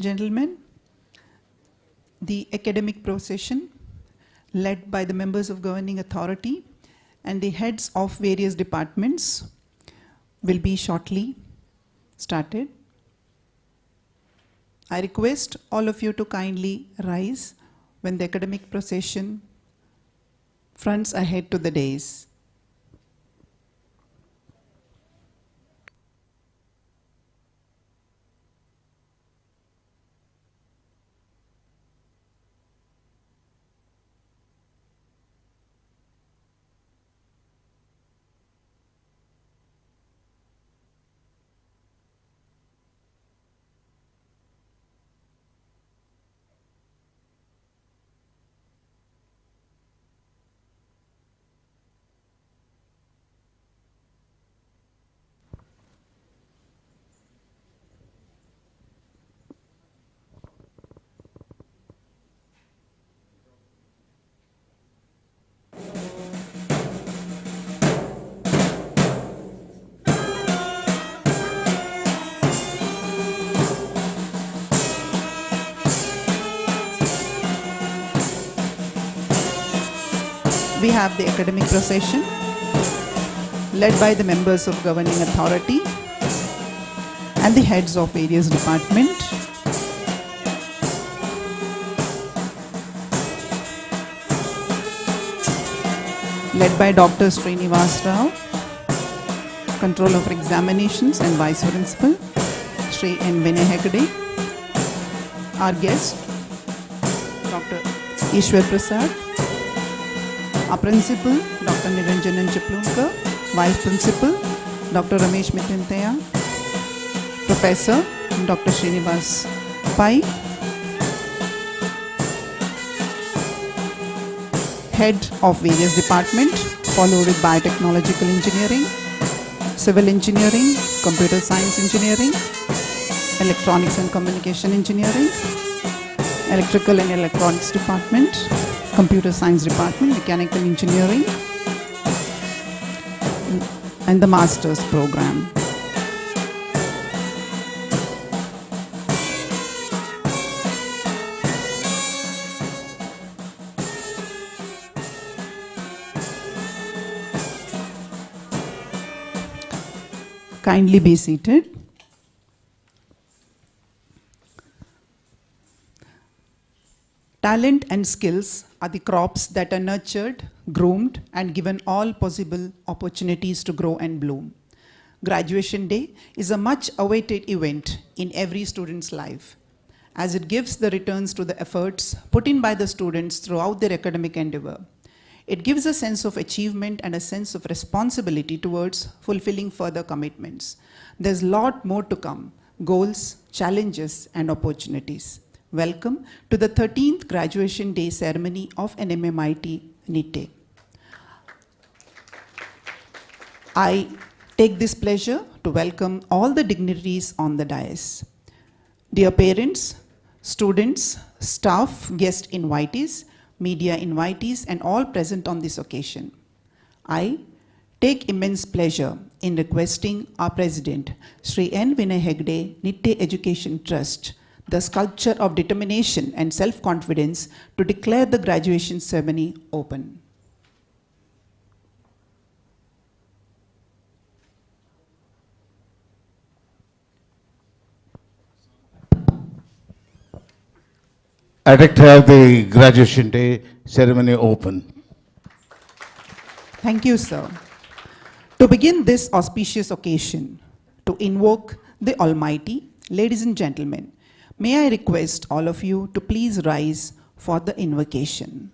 Gentlemen, the academic procession, led by the members of governing authority and the heads of various departments, will be shortly started. I request all of you to kindly rise when the academic procession fronts ahead to the dais. We have the academic procession led by the members of governing authority and the heads of various departments. Led by Dr. Srinivas Rao, Controller of Examinations and Vice Principal, Sri N. Vinay Hegde. Our guest, Dr. Ishwar Prasad. Our Principal, Dr. Niranjanan Chaplunka, Vice Principal, Dr. Ramesh Mitintaya, Professor, Dr. Srinivas Pai, Head of various departments, followed with Biotechnological Engineering, Civil Engineering, Computer Science Engineering, Electronics and Communication Engineering, Electrical and Electronics Department, Computer Science Department, Mechanical Engineering, and the Master's Program. Kindly be seated. Talent and skills are the crops that are nurtured, groomed, and given all possible opportunities to grow and bloom. Graduation Day is a much awaited event in every student's life, as it gives the returns to the efforts put in by the students throughout their academic endeavor. It gives a sense of achievement and a sense of responsibility towards fulfilling further commitments. There's a lot more to come: goals, challenges, and opportunities. Welcome to the 13th Graduation Day ceremony of an MMIT NITE. I take this pleasure to welcome all the dignitaries on the dais. Dear parents, students, staff, guest invitees, media invitees, and all present on this occasion. I take immense pleasure in requesting our President, Sri N. Vinay Hegde, NITE Education Trust, the sculpture of determination and self-confidence, to declare the graduation ceremony open. I'd like to have the graduation day ceremony open. Thank you, sir. To begin this auspicious occasion, to invoke the Almighty, ladies and gentlemen, may I request all of you to please rise for the invocation.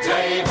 Jai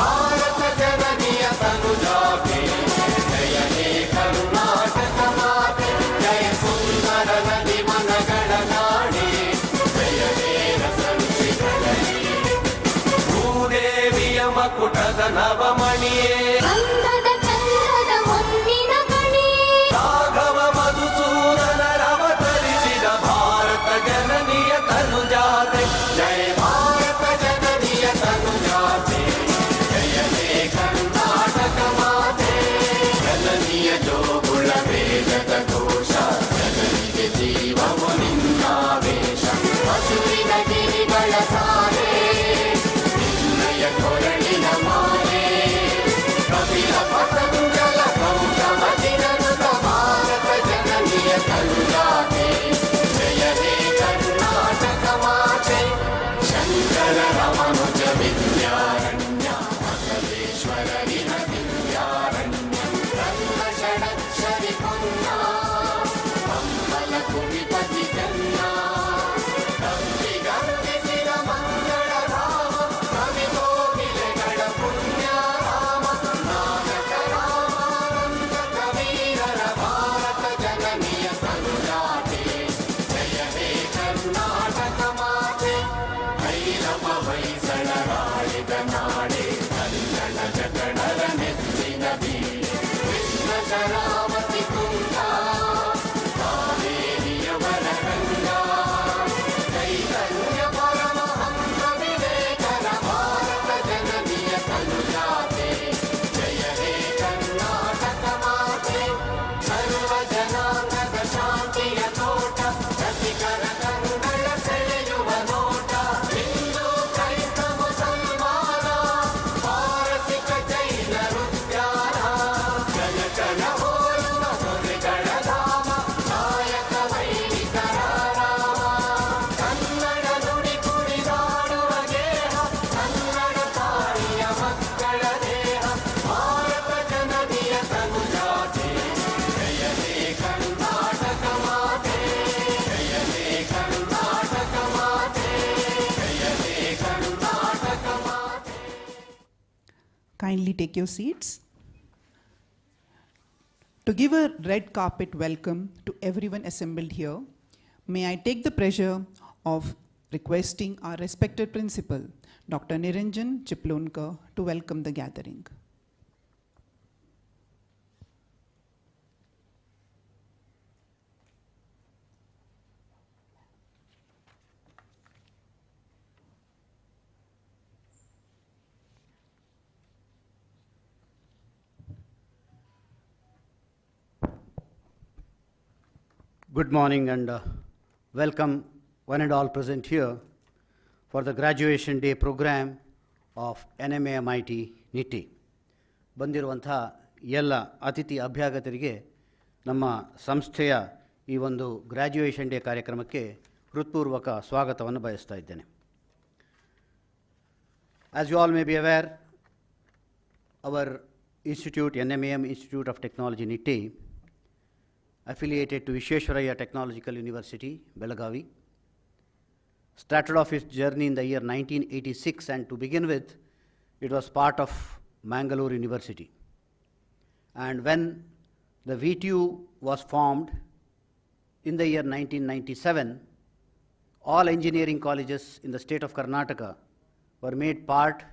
Kindly take your seats. To give a red carpet welcome to everyone assembled here, may I take the pleasure of requesting our respected principal, Dr. Niranjan Chiplonkar, to welcome the gathering. Good morning and welcome one and all present here for the graduation day program of NMAMIT NITI. ಬಂದಿರುವಂಥ ಎಲ್ಲ ಅತಿಥಿ ಅಭ್ಯಾಗತರಿಗೆ ನಮ್ಮ ಸಂಸ್ಥೆಯ ಈ ಒಂದು graduation day ಕಾರ್ಯಕ್ರಮಕ್ಕೆ ಹೃತ್ಪೂರ್ವಕ ಸ್ವಾಗತವನ್ನು ಬಯಸ್ತಾ ಇದ್ದೇನೆ. As you all may be aware, our institute, NMAM Institute of Technology NITI, affiliated to Visheshwaraya Technological University, Belagavi, started off its journey in the year 1986, and to begin with, it was part of Mangalore University. And when the VTU was formed in the year 1997, all engineering colleges in the state of Karnataka were made part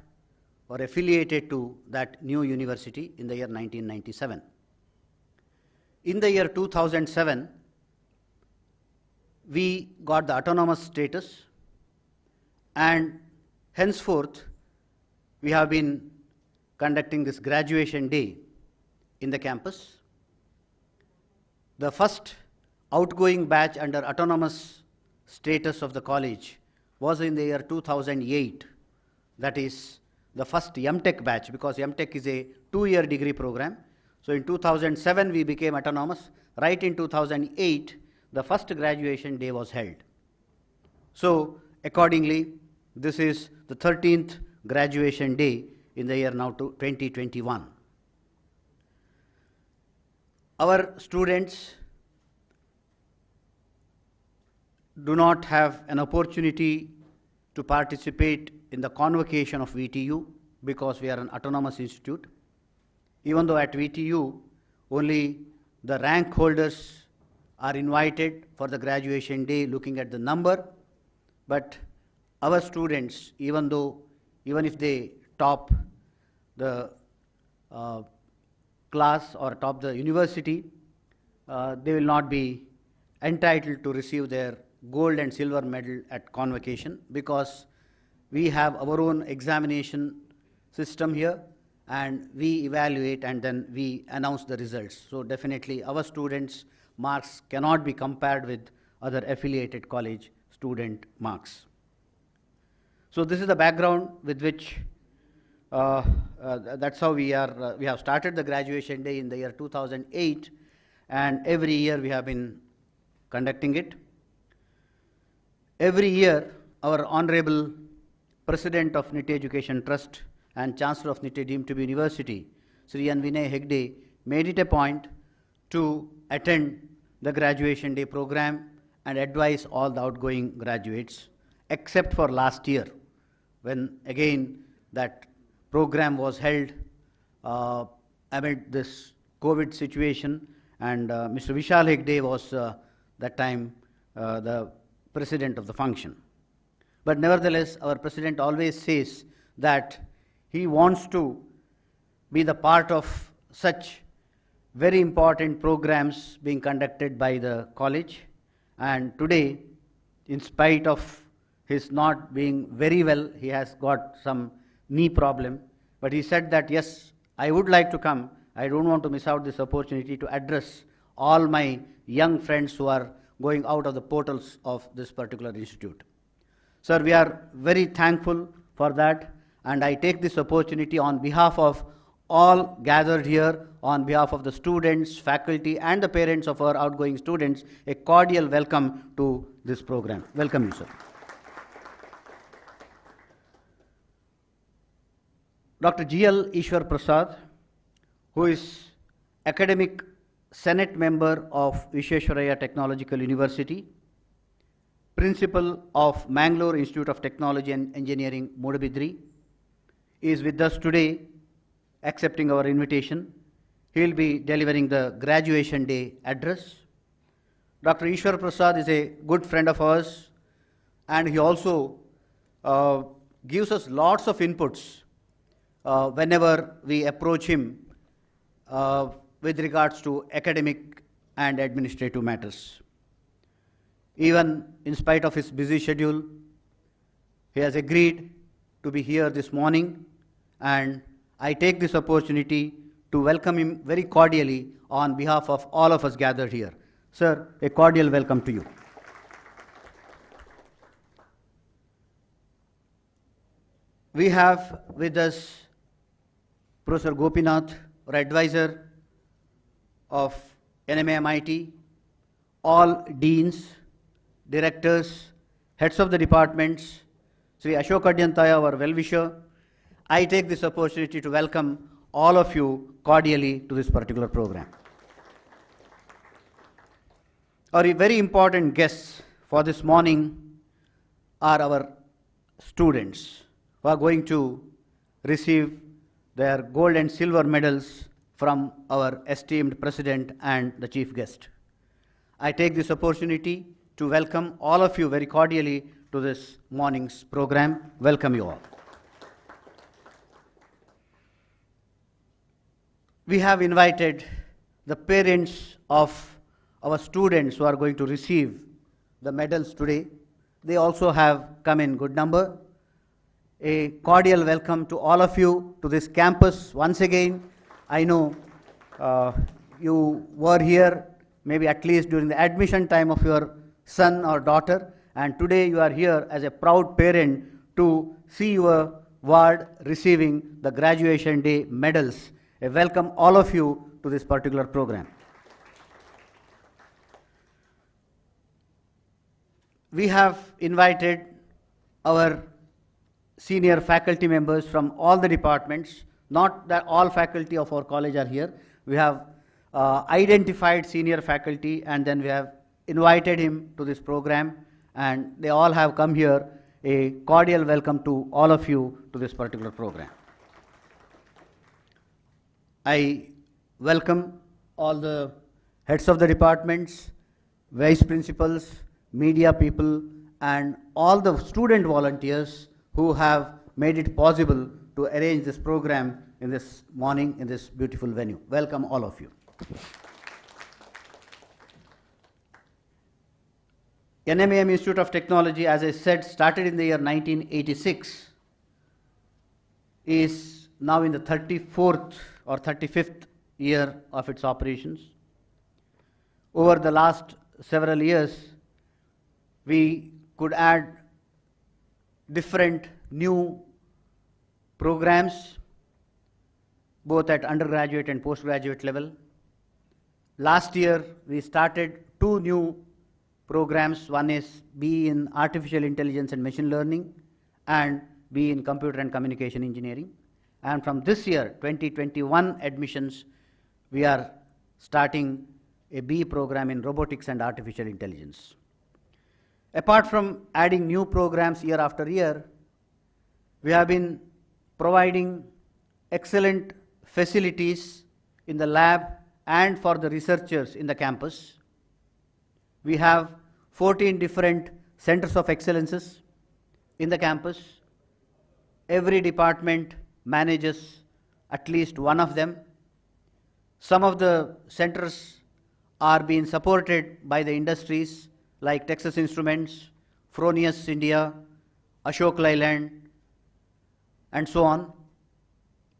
or affiliated to that new university in the year 1997. In the year 2007, we got the autonomous status, and henceforth we have been conducting this graduation day in the campus. The first outgoing batch under autonomous status of the college was in the year 2008. That is the first MTech batch, because MTech is a 2-year degree program. So in 2007 we became autonomous. Right in 2008, the first graduation day was held. So accordingly, this is the 13th graduation day in the year now to 2021. Our students do not have an opportunity to participate in the convocation of VTU because we are an autonomous institute. Even though at VTU, only the rank holders are invited for the graduation day looking at the number, but our students, even if they top the class or top the university, they will not be entitled to receive their gold and silver medal at convocation, because we have our own examination system here, and we evaluate and then we announce the results. So definitely our students' marks cannot be compared with other affiliated college student marks. So this is the background with which that's how we have started the graduation day in the year 2008, and every year we have been conducting it. Every year our Honorable President of NITI Education Trust and Chancellor of NITI deemed to be University, Sri N. Vinay Hegde, made it a point to attend the graduation day program and advise all the outgoing graduates, except for last year, when again that program was held amid this COVID situation, and Mr. Vishal Hegde was that time the president of the function. But nevertheless, our president always says that he wants to be the part of such very important programs being conducted by the college. And today, in spite of his not being very well, he has got some knee problem, but he said that, yes, I would like to come. I don't want to miss out this opportunity to address all my young friends who are going out of the portals of this particular institute. Sir, we are very thankful for that, and I take this opportunity on behalf of all gathered here, on behalf of the students, faculty, and the parents of our outgoing students, a cordial welcome to this program. Welcome you, sir. Dr. G.L. Ishwar Prasad, who is academic Senate member of Visheshwaraya Technological University, principal of Mangalore Institute of Technology and Engineering, Mudabidri, is with us today accepting our invitation. He will be delivering the graduation day address. Dr. Ishwar Prasad is a good friend of ours, and he also gives us lots of inputs whenever we approach him with regards to academic and administrative matters. Even in spite of his busy schedule, he has agreed to be here this morning, and I take this opportunity to welcome him very cordially on behalf of all of us gathered here. Sir, a cordial welcome to you. We have with us Professor Gopinath, our advisor of NMAMIT, all deans, directors, heads of the departments, Sri Ashok Adyantaya, our well-wisher. I take this opportunity to welcome all of you cordially to this particular program. Our very important guests for this morning are our students who are going to receive their gold and silver medals from our esteemed president and the chief guest. I take this opportunity to welcome all of you very cordially to this morning's program. Welcome you all. We have invited the parents of our students who are going to receive the medals today. They also have come in good number. A cordial welcome to all of you to this campus once again. I know you were here maybe at least during the admission time of your son or daughter, and today you are here as a proud parent to see your ward receiving the graduation day medals. I welcome all of you to this particular program. We have invited our senior faculty members from all the departments. Not that all faculty of our college are here. We have identified senior faculty, and then we have invited him to this program, and they all have come here. A cordial welcome to all of you to this particular program. I welcome all the heads of the departments, vice principals, media people, and all the student volunteers who have made it possible to arrange this program in this morning in this beautiful venue. Welcome all of you. NMAM Institute of Technology, as I said, started in the year 1986, is now in the 34th or 35th year of its operations. Over the last several years, we could add different new programs, both at undergraduate and postgraduate level. Last year, we started 2 new programs. One is BE in Artificial Intelligence and Machine Learning, and BE in Computer and Communication Engineering. And from this year, 2021 admissions, we are starting a BE program in Robotics and Artificial Intelligence. Apart from adding new programs year after year, we have been providing excellent facilities in the lab and for the researchers in the campus. We have 14 different centers of excellences in the campus. Every department manages at least one of them. Some of the centers are being supported by the industries like Texas Instruments, Fronius India, Ashok Leyland, and so on.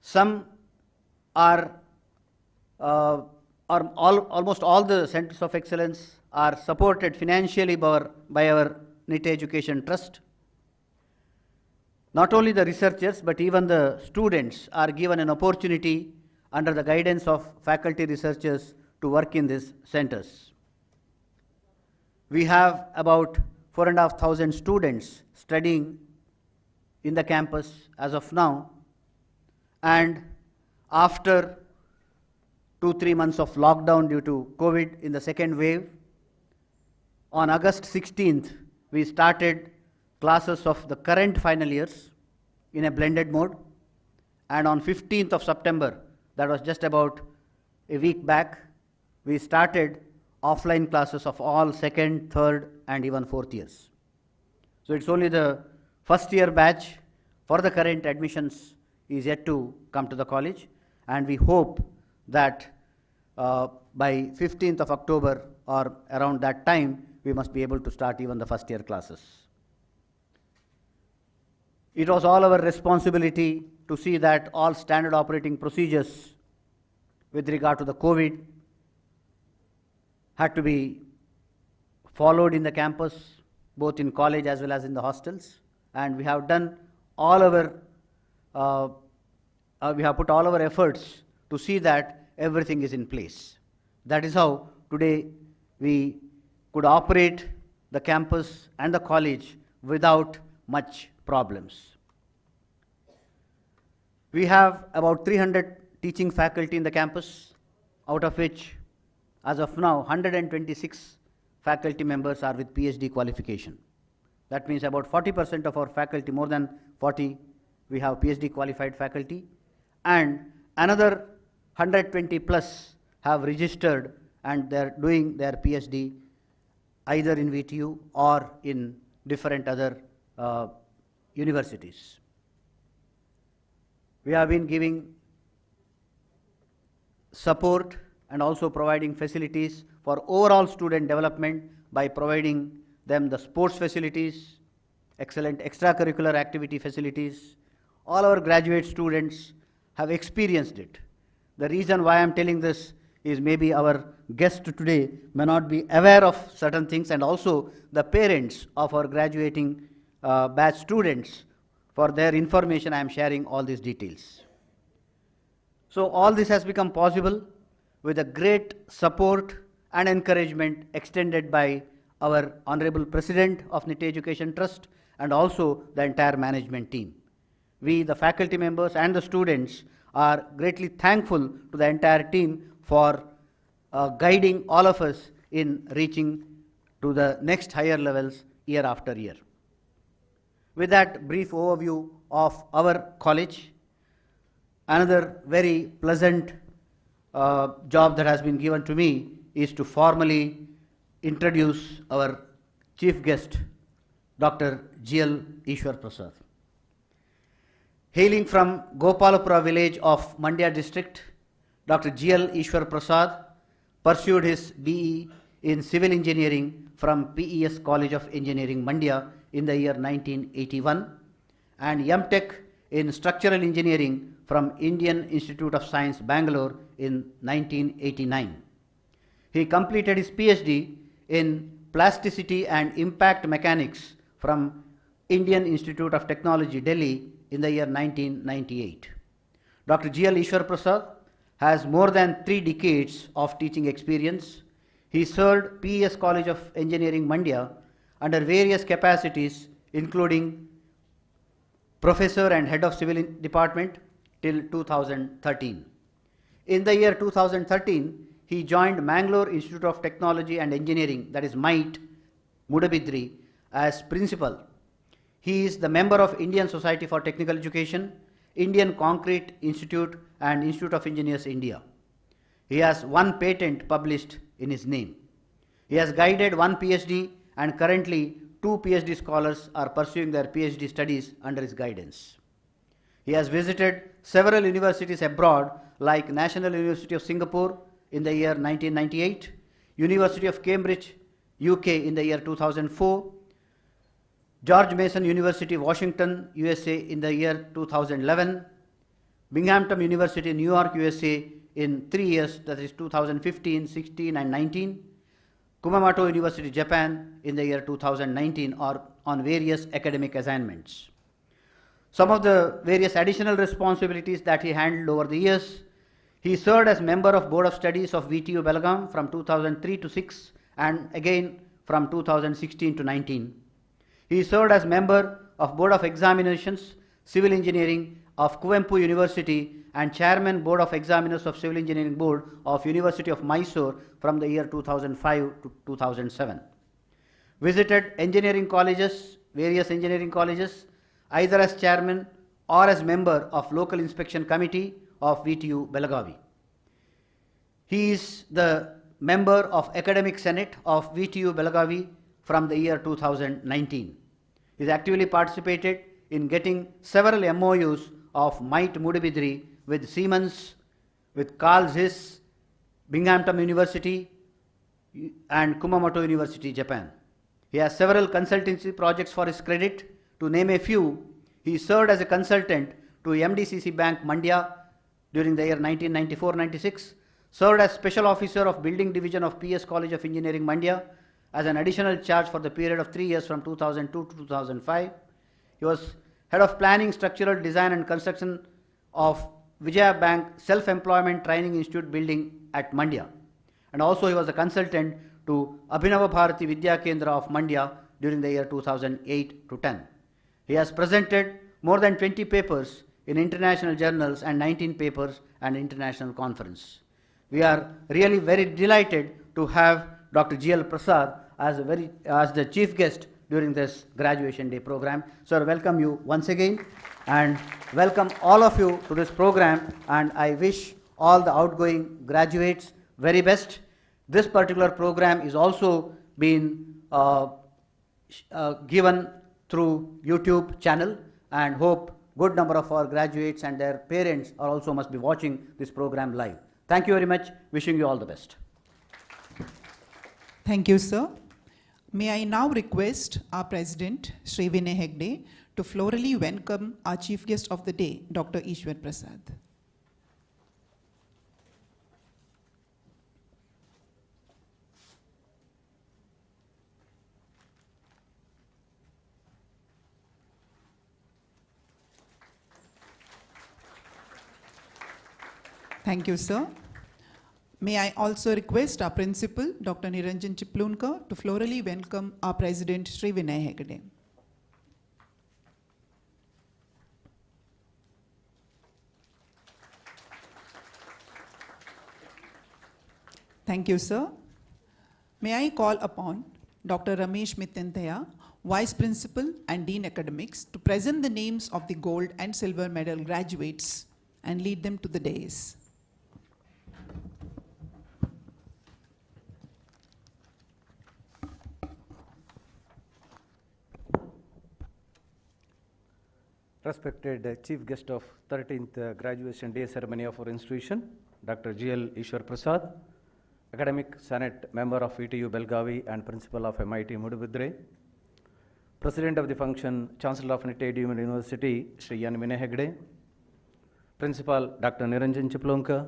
Some are, almost all the centers of excellence are supported financially by our NIT Education Trust. Not only the researchers, but even the students are given an opportunity under the guidance of faculty researchers to work in these centers. We have about 4,500 students studying in the campus as of now, and after 2-3 months of lockdown due to COVID in the second wave, on August 16th, we started classes of the current final years in a blended mode, and on 15th of September, that was just about a week back, we started offline classes of all second, third, and even fourth years. So it's only the first year batch for the current admissions is yet to come to the college, and we hope that by 15th of October or around that time, we must be able to start even the first year classes. It was all our responsibility to see that all standard operating procedures with regard to the COVID had to be followed in the campus, both in college as well as in the hostels, and we have done all our, we have put all our efforts to see that everything is in place. That is how today we could operate the campus and the college without much problems. We have about 300 teaching faculty in the campus, out of which, as of now, 126 faculty members are with PhD qualification. That means about 40% of our faculty, more than 40, we have PhD qualified faculty, and another 120 plus have registered and they're doing their PhD either in VTU or in different other universities. We have been giving support and also providing facilities for overall student development by providing them the sports facilities, excellent extracurricular activity facilities. All our graduate students have experienced it. The reason why I am telling this is maybe our guest today may not be aware of certain things, and also the parents of our graduating batch students. For their information, I am sharing all these details. So all this has become possible with a great support and encouragement extended by our Honorable President of NIT Education Trust and also the entire management team. We, the faculty members and the students, are greatly thankful to the entire team for guiding all of us in reaching to the next higher levels year after year. With that brief overview of our college, another very pleasant job that has been given to me is to formally introduce our chief guest, Dr. G.L. Ishwar Prasad. Hailing from Gopalapura village of Mandya district, Dr. G.L. Ishwar Prasad pursued his BE in Civil Engineering from PES College of Engineering, Mandya in the year 1981 and M.Tech in Structural Engineering from Indian Institute of Science, Bangalore in 1989. He completed his PhD in Plasticity and Impact Mechanics from Indian Institute of Technology, Delhi in the year 1998. Dr. G.L. Ishwar Prasad has more than 3 decades of teaching experience. He served PES College of Engineering, Mandya under various capacities, including Professor and Head of Civil Department till 2013. In the year 2013, he joined Mangalore Institute of Technology and Engineering, that is MITE, Mudabidri, as principal. He is the member of Indian Society for Technical Education, Indian Concrete Institute and Institute of Engineers, India. He has 1 patent published in his name. He has guided 1 PhD and currently 2 PhD scholars are pursuing their PhD studies under his guidance. He has visited several universities abroad like National University of Singapore in the year 1998, University of Cambridge, UK in the year 2004, George Mason University, Washington, USA in the year 2011, Binghamton University, New York, USA in 3 years, that is 2015, 16 and 19, Kumamoto University, Japan in the year 2019 or on various academic assignments. Some of the various additional responsibilities that he handled over the years: he served as member of Board of Studies of VTU Belgaum from 2003 to 6 and again from 2016 to 19. He served as member of Board of Examinations, Civil Engineering of Kuvempu University and Chairman Board of Examiners of Civil Engineering Board of University of Mysore from the year 2005 to 2007. Visited engineering colleges, various engineering colleges, either as chairman or as member of Local Inspection Committee of VTU Belagavi. He is the member of Academic Senate of VTU Belagavi from the year 2019. He has actively participated in getting several MOUs of MITE Mudibidri with Siemens, with Carl Zeiss, Binghamton University, and Kumamoto University, Japan. He has several consultancy projects for his credit. To name a few, he served as a consultant to MDCC Bank Mandya during the year 1994-96, served as Special Officer of Building Division of PS College of Engineering Mandya as an additional charge for the period of 3 years from 2002 to 2005. He was Head of Planning, Structural Design and Construction of Vijaya Bank Self-Employment Training Institute building at Mandya. And also he was a consultant to Abhinava Bharati Vidya Kendra of Mandya during the year 2008 to 10. He has presented more than 20 papers in international journals and 19 papers and international conference. We are really very delighted to have Dr. G.L. Prasad as the chief guest during this graduation day program. Sir, welcome you once again and welcome all of you to this program, and I wish all the outgoing graduates very best. This particular program is also being given through YouTube channel, and hope good number of our graduates and their parents are also must be watching this program live. Thank you very much. Wishing you all the best. Thank you, sir. May I now request our President, Sri Vinay Hegde, to florally welcome our Chief Guest of the day, Dr. Ishwar Prasad. Thank you, sir. May I also request our Principal, Dr. Niranjan Chiplunka, to florally welcome our President, Sri Vinay Hegde. Thank you, sir. May I call upon Dr. Ramesh Mitantaya, Vice Principal and Dean Academics, to present the names of the gold and silver medal graduates and lead them to the dais. Respected Chief Guest of 13th Graduation Day Ceremony of our institution, Dr. G.L. Ishwar Prasad, Academic Senate Member of VTU Belagavi and Principal of MIT Mudibidri, President of the function, Chancellor of Nitte University, Sri N. Vinay Hegde, Principal Dr. Niranjan Chiplunka,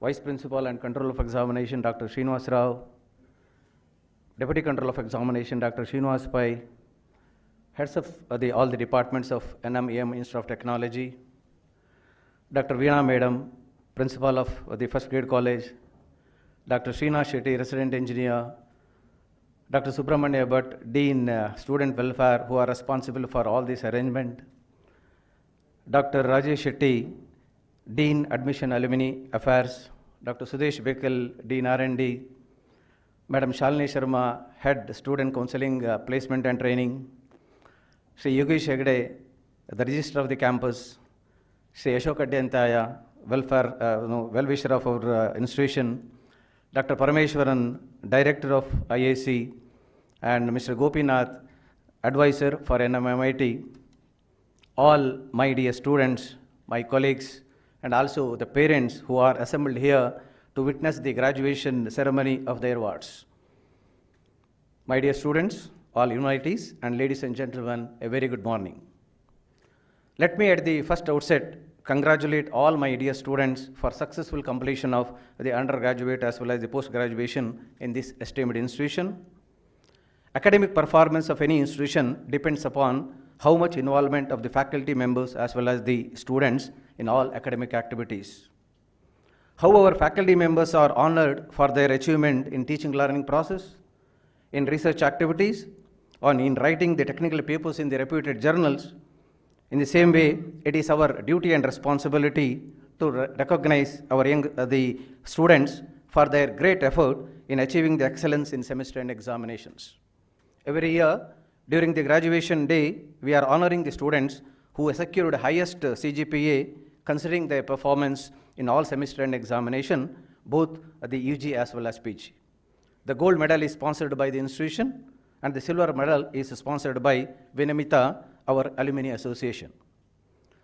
Vice Principal and Control of Examination, Dr. Srinivas Rao, Deputy Control of Examination, Dr. Srinivas Pai, Heads of all the departments of NM Institute of Technology, Dr. Veena Madam, Principal of the First Grade College, Dr. Srinath Shetty, Resident Engineer, Dr. Subramanya Bhatt, Dean Student Welfare, who are responsible for all this arrangement, Dr. Rajesh Shetty, Dean Admission Alumni Affairs, Dr. Sudesh Bekal, Dean R&D, Madam Shalini Sharma, Head Student Counseling, Placement and Training, Sri Yogesh Hegde, the Registrar of the Campus, Sri Ashok Adyantaya, Well-Wisher of our institution, Dr. Parameshwaran, Director of IAC, and Mr. Gopinath, Advisor for NMMIT, all my dear students, my colleagues, and also the parents who are assembled here to witness the graduation ceremony of their wards. My dear students, all humanities, and ladies and gentlemen, a very good morning. Let me at the first outset congratulate all my dear students for successful completion of the undergraduate as well as the post-graduation in this esteemed institution. Academic performance of any institution depends upon how much involvement of the faculty members as well as the students in all academic activities. How our faculty members are honored for their achievement in teaching learning process, in research activities, or in writing the technical papers in the reputed journals. In the same way, it is our duty and responsibility to recognize our the students for their great effort in achieving the excellence in semester and examinations. Every year, during the graduation day, we are honoring the students who secured highest CGPA considering their performance in all semester and examination, both at the UG as well as PG. The gold medal is sponsored by the institution, and the silver medal is sponsored by Vinamita, our alumni association.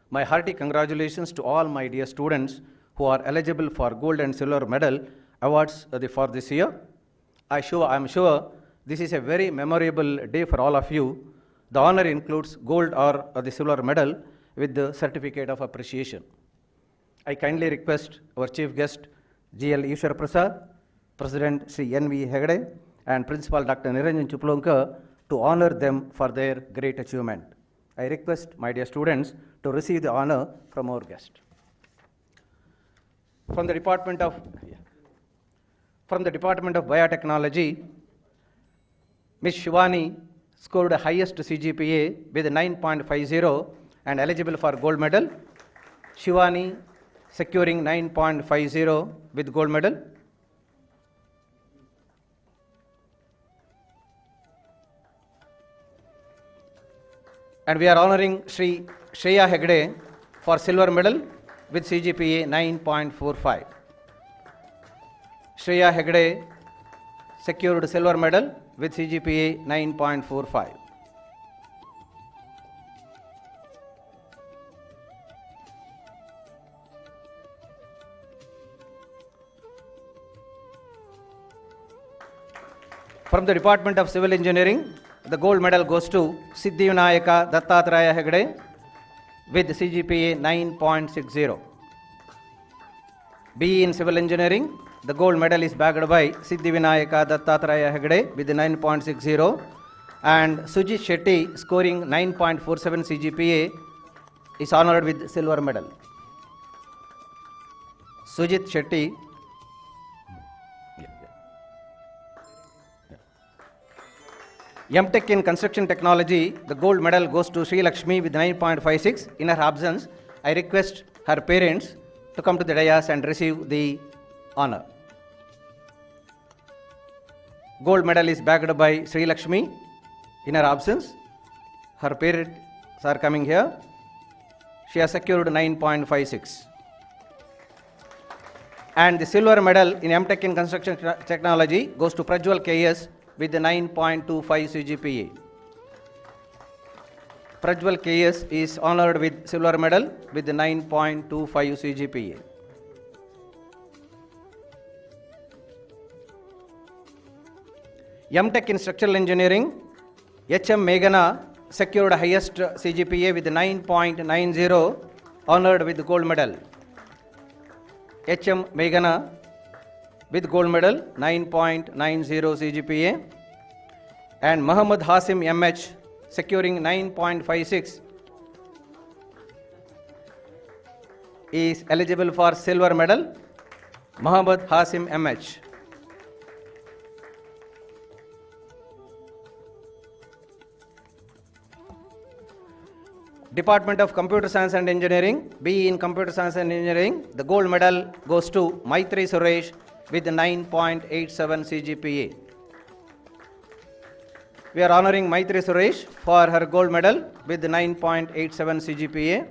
My hearty congratulations to all my dear students who are eligible for gold and silver medal awards for this year. I'm sure this is a very memorable day for all of you. The honor includes gold or the silver medal with the certificate of appreciation. I kindly request our chief guest, GL Ishwar Prasad, President Sri NV Hegde, and Principal Dr. Niranjan Chuplonka to honor them for their great achievement. I request my dear students to receive the honor from our guest. From the Department of Biotechnology, Ms. Shivani scored the highest CGPA with 9.50 and eligible for gold medal. Shivani securing 9.50 with gold medal. And we are honoring Sri Shreya Hegde for silver medal with CGPA 9.45. Shreya Hegde secured silver medal with CGPA 9.45. From the Department of Civil Engineering, the gold medal goes to Siddhivinayaka Dattatreya Hegde with CGPA 9.60. BE in Civil Engineering, the gold medal is bagged by Siddhivinayaka Dattatreya Hegde with 9.60, and Sujit Shetty scoring 9.47 CGPA is honored with silver medal. Sujit Shetty. MTech in Construction Technology, the gold medal goes to Sri Lakshmi with 9.56. In her absence, I request her parents to come to the dais and receive the honor. Gold medal is bagged by Sri Lakshmi. In her absence, her parents are coming here. She has secured 9.56. And the silver medal in MTech in Construction Technology goes to Prajwal KS with the 9.25 CGPA. Prajwal KS is honored with silver medal with the 9.25 CGPA. MTech in Structural Engineering, HM Meghana secured highest CGPA with 9.90, honored with gold medal. HM Meghana with gold medal 9.90 CGPA, and Muhammad Hasim MH securing 9.56 is eligible for silver medal. Muhammad Hasim MH. Department of Computer Science and Engineering, BE in Computer Science and Engineering, the gold medal goes to Maitri Suresh with 9.87 CGPA. We are honoring Maitri Suresh for her gold medal with 9.87 CGPA,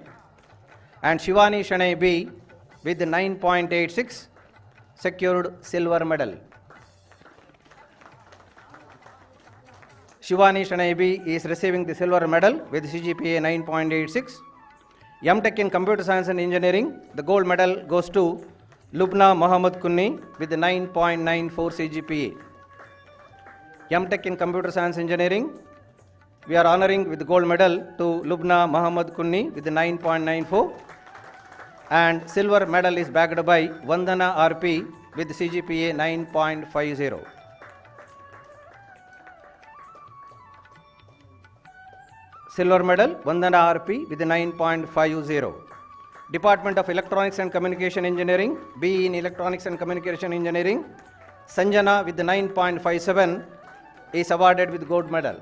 and Shivani Shanai B with 9.86 secured silver medal. Shivani Shanai B is receiving the silver medal with CGPA 9.86. MTech in Computer Science and Engineering, the gold medal goes to Lubna Muhammad Kunni with 9.94 CGPA. MTech in Computer Science Engineering, we are honoring with the gold medal to Lubna Muhammad Kunni with 9.94, and silver medal is backed by Vandana RP with CGPA 9.50. Silver medal Vandana RP with 9.50. Department of Electronics and Communication Engineering, BE in Electronics and Communication Engineering, Sanjana with 9.57 is awarded with gold medal.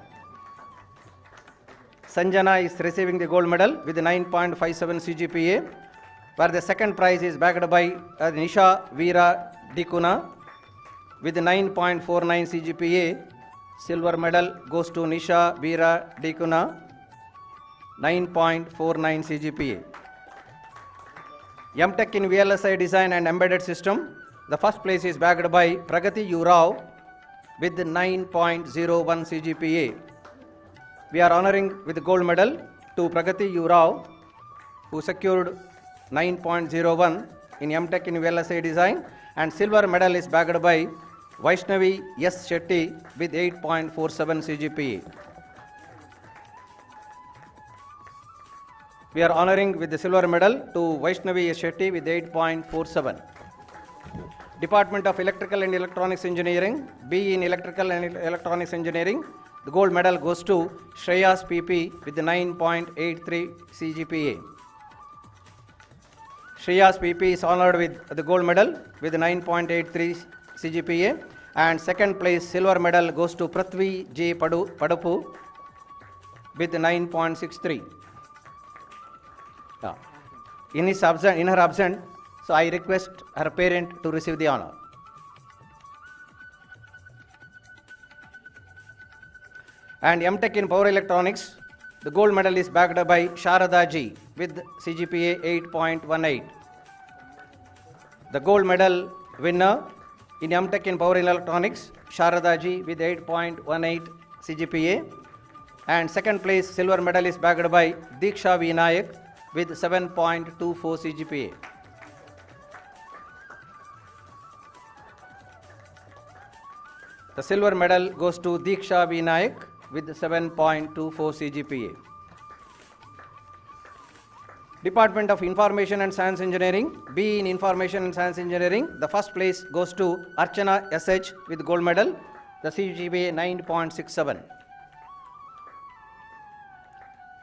Sanjana is receiving the gold medal with 9.57 CGPA, where the second prize is backed by Nisha Veera Dikuna with 9.49 CGPA. Silver medal goes to Nisha Veera Dikuna. 9.49 CGPA. MTech in VLSI Design and Embedded System, the first place is backed by Pragati U Rao with 9.01 CGPA. We are honoring with the gold medal to Pragati U Rao, who secured 9.01 in MTech in VLSI Design, and silver medal is backed by Vaishnavi S. Shetty with 8.47 CGPA. We are honoring with the silver medal to Vaishnavi S. Shetty with 8.47. Department of Electrical and Electronics Engineering, B in Electrical and Electronics Engineering, the gold medal goes to Shreyas PP with the 9.83 CGPA. Shreyas PP is honored with the gold medal with 9.83 CGPA, and second place silver medal goes to Prithvi J. Padapu with 9.63. In her absence, so I request her parent to receive the honor. And MTech in Power Electronics, the gold medal is backed by Sharada Ji with CGPA 8.18. The gold medal winner in MTech in Power Electronics, Sharada Ji with 8.18 CGPA. And second place silver medal is backed by Diksha Vinayak with 7.24 CGPA. The silver medal goes to Diksha Vinayak with 7.24 CGPA. Department of Information and Science Engineering, B in Information and Science Engineering, the first place goes to Archana SH with gold medal, the CGPA 9.67.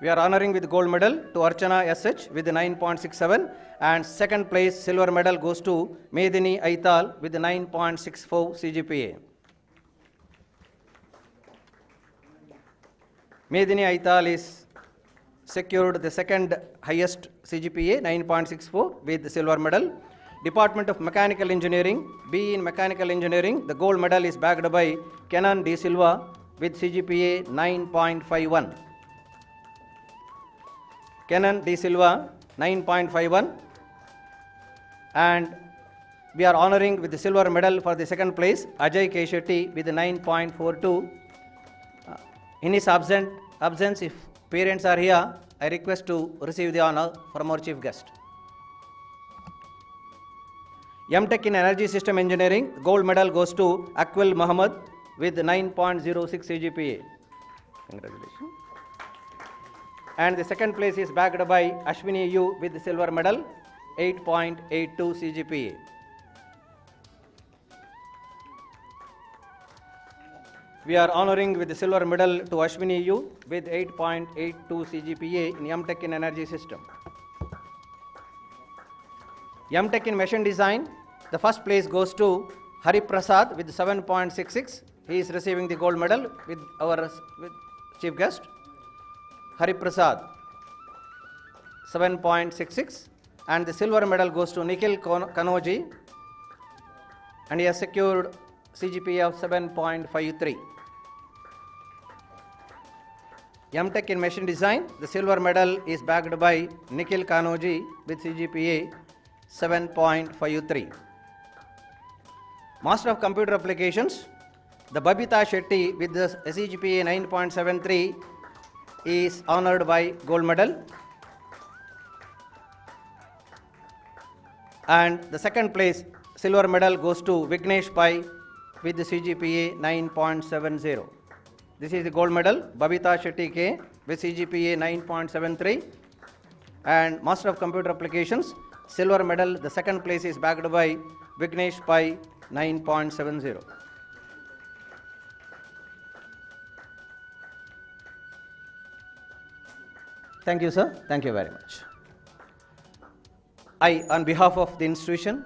We are honoring with gold medal to Archana SH with 9.67, and second place silver medal goes to Medini Aital with 9.64 CGPA. Medini Aital is secured the second highest CGPA 9.64 with the silver medal. Department of Mechanical Engineering, B in Mechanical Engineering, the gold medal is backed by Kenan D. Silva with CGPA 9.51. Kenan D. Silva 9.51, and we are honoring with the silver medal for the second place Ajay K. Shetty with 9.42. In his absence, if parents are here, I request to receive the honor from our chief guest. MTech in Energy System Engineering, gold medal goes to Akwil Muhammad with 9.06 CGPA. Congratulations. And the second place is backed by Ashwini U with the silver medal, 8.82 CGPA. We are honoring with the silver medal to Ashwini U with 8.82 CGPA in MTech in Energy System. MTech in Machine Design, the first place goes to Hari Prasad with 7.66. He is receiving the gold medal with our chief guest. Hari Prasad, 7.66, and the silver medal goes to Nikhil Kanoji, and he has secured CGPA of 7.53. MTech in Machine Design, the silver medal is backed by Nikhil Kanoji with CGPA 7.53. Master of Computer Applications, the Babita Shetty with the CGPA 9.73 is honored by gold medal, and the second place silver medal goes to Vignesh Pai with the CGPA 9.70. This is the gold medal, Babita Shetty K with CGPA 9.73, and Master of Computer Applications silver medal, the second place is backed by Vignesh Pai 9.70. Thank you, sir. Thank you very much. I, on behalf of the institution,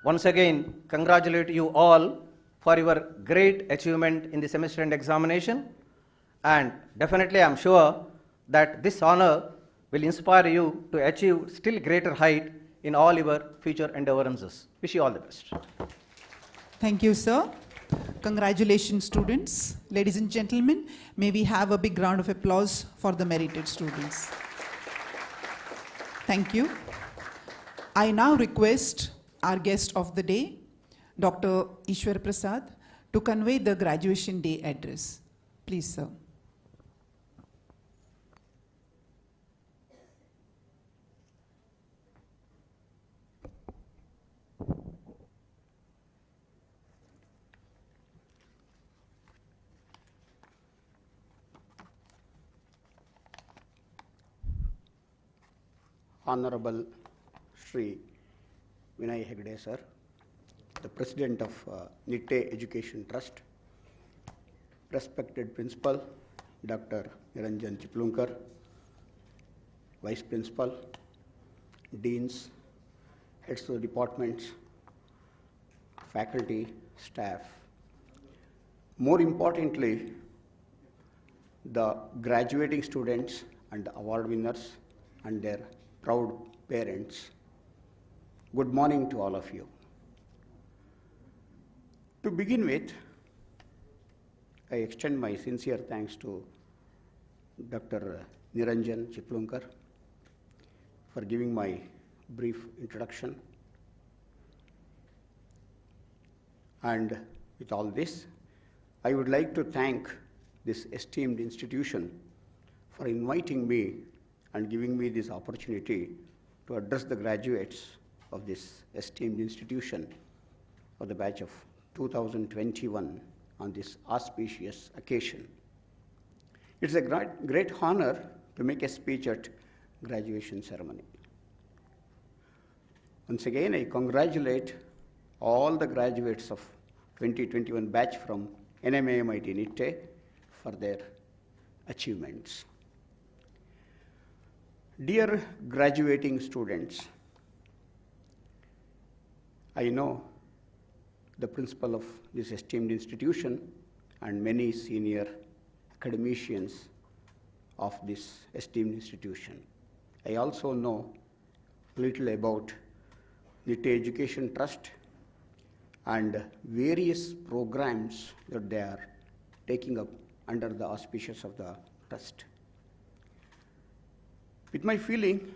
once again congratulate you all for your great achievement in the semester end examination, and definitely I am sure that this honor will inspire you to achieve still greater height in all your future endeavors. Wish you all the best. Thank you, sir. Congratulations, students. Ladies and gentlemen, may we have a big round of applause for the merited students. Thank you. I now request our guest of the day, Dr. Ishwar Prasad, to convey the graduation day address. Please, sir. Honorable Sri Vinay Hegde sir, the President of Nitte Education Trust, respected Principal Dr. Niranjan Chiplunkar, Vice Principal, Deans, Heads of the Departments, faculty, staff. More importantly, the graduating students and the award winners and their proud parents. Good morning to all of you. To begin with, I extend my sincere thanks to Dr. Niranjan Chiplunkar for giving my brief introduction. And with all this, I would like to thank this esteemed institution for inviting me and giving me this opportunity to address the graduates of this esteemed institution of the batch of 2021 on this auspicious occasion. It's a great honor to make a speech at graduation ceremony. Once again, I congratulate all the graduates of 2021 batch from NMAMIT Nitte for their achievements. Dear graduating students, I know the principal of this esteemed institution and many senior academicians of this esteemed institution. I also know little about Nitte Education Trust and various programs that they are taking up under the auspices of the trust. With my feeling,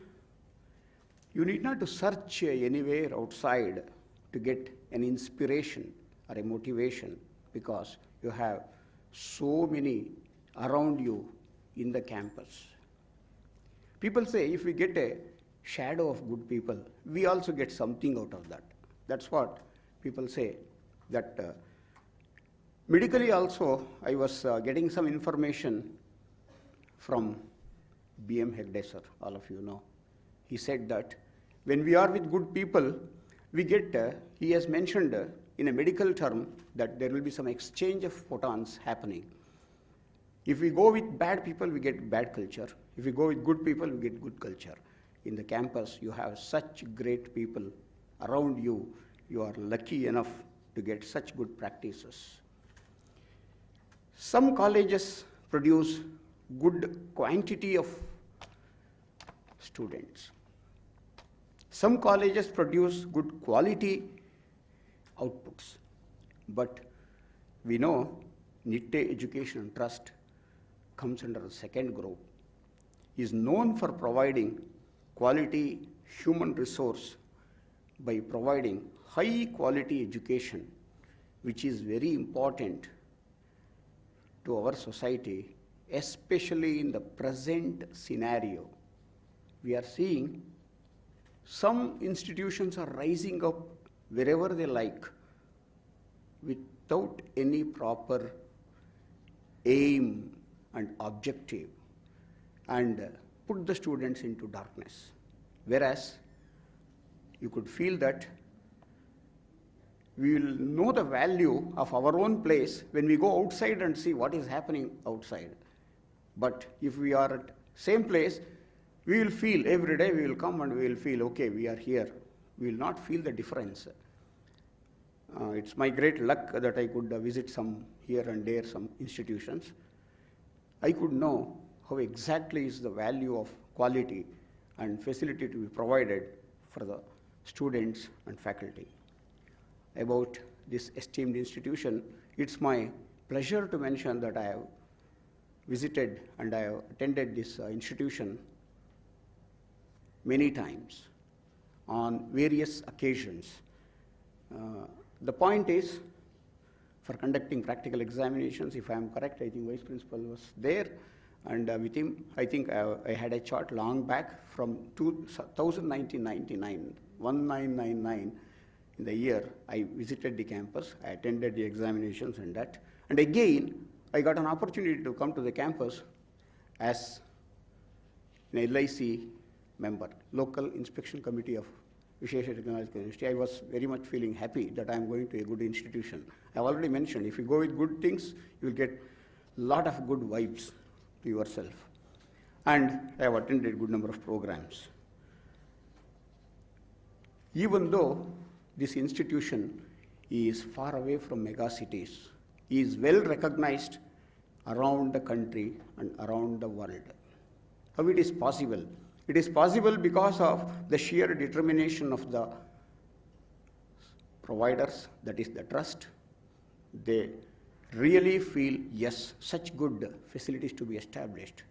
you need not to search anywhere outside to get an inspiration or a motivation, because you have so many around you in the campus. People say if we get a shadow of good people, we also get something out of that. That's what people say. That medically also, I was getting some information from B.M. Hegde sir, all of you know. He said that when we are with good people, we get, he has mentioned in a medical term that there will be some exchange of photons happening. If we go with bad people, we get bad culture. If we go with good people, we get good culture. In the campus, you have such great people around you. You are lucky enough to get such good practices. Some colleges produce good quantity of students. Some colleges produce good quality outputs. But we know Nitte Education Trust comes under the second group, is known for providing quality human resource by providing high quality education, which is very important to our society, especially in the present scenario. We are seeing some institutions are rising up wherever they like without any proper aim and objective, and put the students into darkness. Whereas you could feel that we will know the value of our own place when we go outside and see what is happening outside. But if we are at same place, we will feel every day, we will come and we will feel, okay, we are here. We will not feel the difference. It's my great luck that I could visit some here and there, some institutions. I could know how exactly is the value of quality and facility to be provided for the students and faculty. About this esteemed institution, it's my pleasure to mention that I have visited and I have attended this institution many times on various occasions. The point is, for conducting practical examinations, if I am correct, I think Vice Principal was there, and with him, I think I had a chart long back from 1999, 1999, in the year I visited the campus, I attended the examinations and that. And again, I got an opportunity to come to the campus as an LIC member, Local Inspection Committee of Vishesha Technological University. I was very much feeling happy that I am going to a good institution. I have already mentioned, if you go with good things, you will get a lot of good vibes to yourself. And I have attended a good number of programs. Even though this institution is far away from mega cities, is well recognized around the country and around the world. How it is possible? It is possible because of the sheer determination of the providers, that is the trust. They really feel, yes, such good facilities to be established.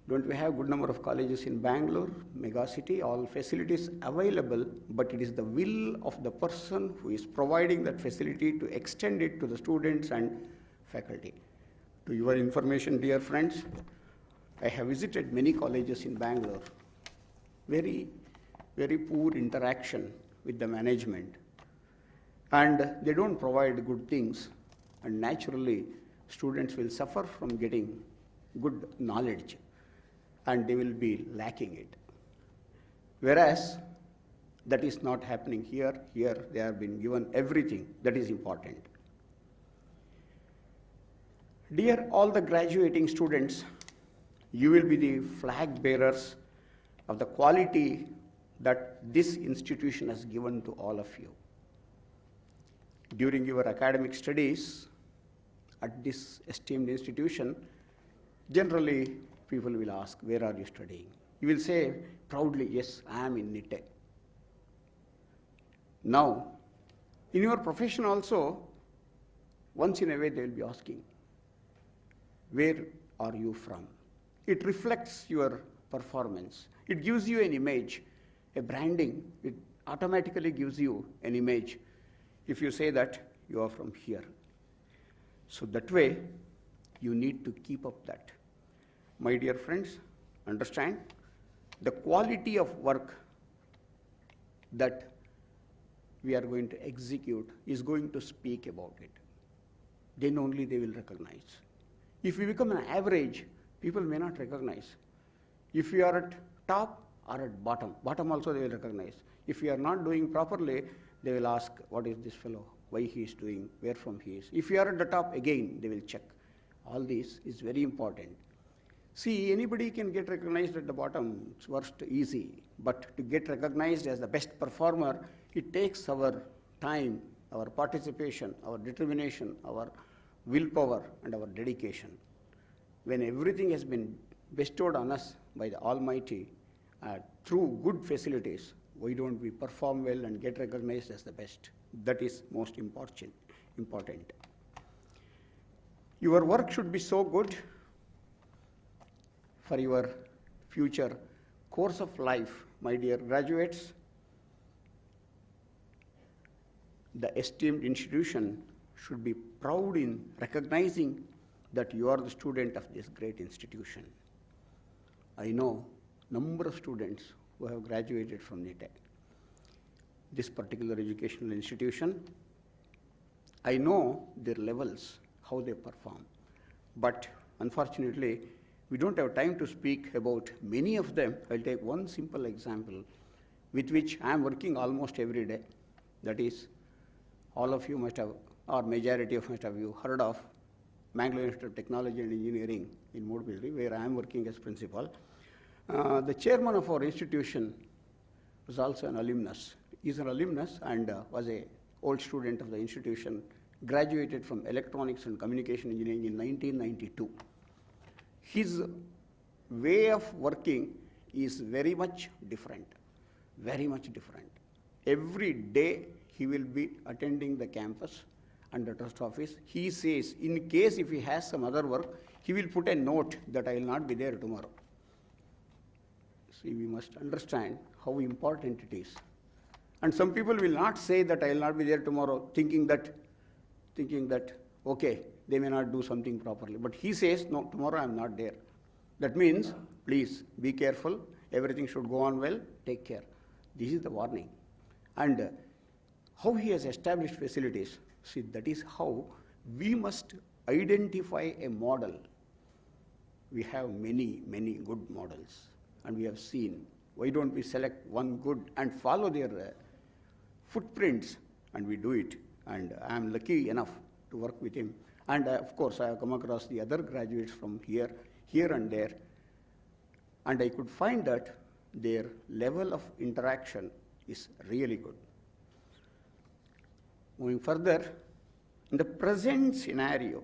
Don't we have a good number of colleges in Bangalore, mega city, all facilities available, but it is the will of the person who is providing that facility to extend it to the students and faculty. To your information, dear friends, I have visited many colleges in Bangalore. Very, very poor interaction with the management. And they don't provide good things, and naturally, students will suffer from getting good knowledge, and they will be lacking it. Whereas, that is not happening here. Here, they have been given everything that is important. Dear all the graduating students, you will be the flag bearers of the quality that this institution has given to all of you. During your academic studies at this esteemed institution, generally people will ask, where are you studying? You will say proudly, yes, I am in NITE. Now, in your profession also, once in a way they will be asking, where are you from? It reflects your performance. It gives you an image, a branding. It automatically gives you an image if you say that you are from here. So that way, you need to keep up that. My dear friends, understand, the quality of work that we are going to execute is going to speak about it. Then only they will recognize. If we become an average, people may not recognize. If we are at top or at bottom, bottom also they will recognize. If we are not doing properly, they will ask, what is this fellow, why he is doing, where from he is. If you are at the top, again, they will check. All this is very important. See, anybody can get recognized at the bottom, it's worst easy. But to get recognized as the best performer, it takes our time, our participation, our determination, our willpower, and our dedication. When everything has been bestowed on us by the Almighty through good facilities, why don't we perform well and get recognized as the best? That is most important. Your work should be so good for your future course of life, my dear graduates. The esteemed institution should be proud in recognizing that you are the student of this great institution. I know number of students who have graduated from NITE, this particular educational institution. I know their levels, how they perform, but unfortunately, we don't have time to speak about many of them. I'll take one simple example with which I am working almost every day. That is, all of you must have, or majority of must have you heard of Mangalore Institute of Technology and Engineering in Modbildri, where I am working as principal. The chairman of our institution was also an alumnus. He's an alumnus and was an old student of the institution, graduated from Electronics and Communication Engineering in 1992. His way of working is very much different, very much different. Every day he will be attending the campus and the trust office. He says, in case if he has some other work, he will put a note that I will not be there tomorrow. See, we must understand how important it is. And some people will not say that I will not be there tomorrow, thinking that, okay, they may not do something properly. But he says, no, tomorrow I am not there. That means, please be careful, everything should go on well, take care. This is the warning. And how he has established facilities, see, that is how we must identify a model. We have many, many good models, and we have seen. Why don't we select one good and follow their footprints, and we do it. And I am lucky enough to work with him. And of course, I have come across the other graduates from here and there, and I could find that their level of interaction is really good. Moving further, in the present scenario,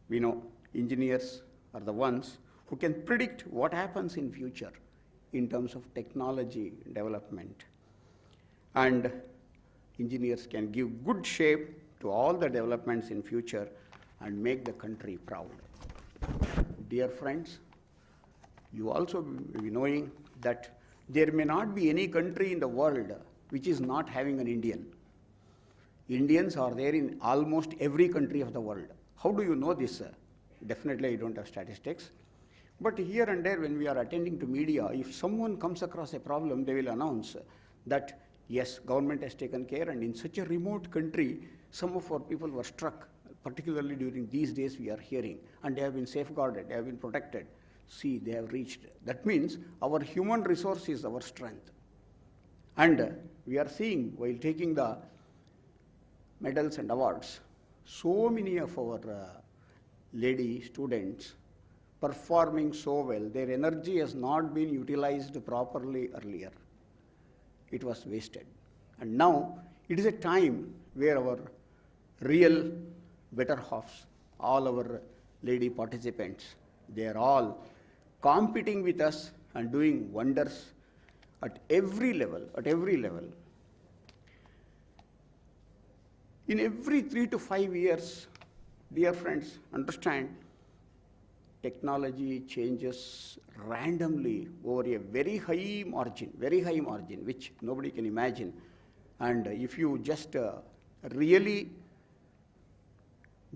we know engineers are the ones who can predict what happens in future in terms of technology development. And engineers can give good shape to all the developments in future and make the country proud. Dear friends, you also will be knowing that there may not be any country in the world which is not having an Indian. Indians are there in almost every country of the world. How do you know this? Definitely I don't have statistics. But here and there when we are attending to media, if someone comes across a problem, they will announce that yes, government has taken care, and in such a remote country, some of our people were struck, particularly during these days we are hearing, and they have been safeguarded, they have been protected. See, they have reached. That means our human resource is our strength. And we are seeing, while taking the medals and awards, so many of our lady students performing so well. Their energy has not been utilized properly earlier. It was wasted. And now it is a time where our real better halves, all our lady participants, they are all competing with us and doing wonders at every level, In every 3 to 5 years, dear friends, understand, technology changes randomly over a very high margin, which nobody can imagine. And if you just really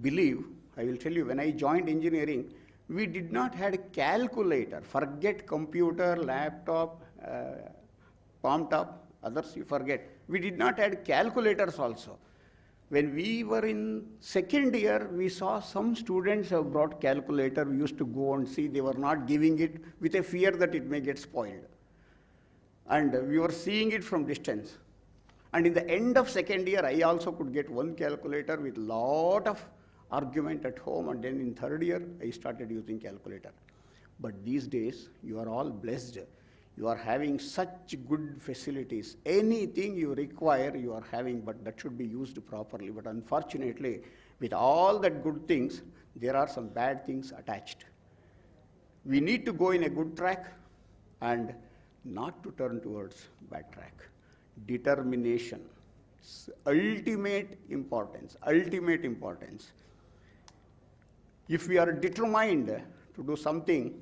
believe, I will tell you, when I joined engineering, we did not have a calculator. Forget computer, laptop, palm top, others you forget. We did not have calculators also. When we were in second year, we saw some students have brought calculator. We used to go and see. They were not giving it with a fear that it may get spoiled. And we were seeing it from distance. And in the end of second year, I also could get one calculator with lot of argument at home. And then in third year, I started using calculator. But these days, you are all blessed. You are having such good facilities. Anything you require, you are having, but that should be used properly. But unfortunately, with all that good things, there are some bad things attached. We need to go in a good track and not to turn towards bad track. Determination, ultimate importance. If we are determined to do something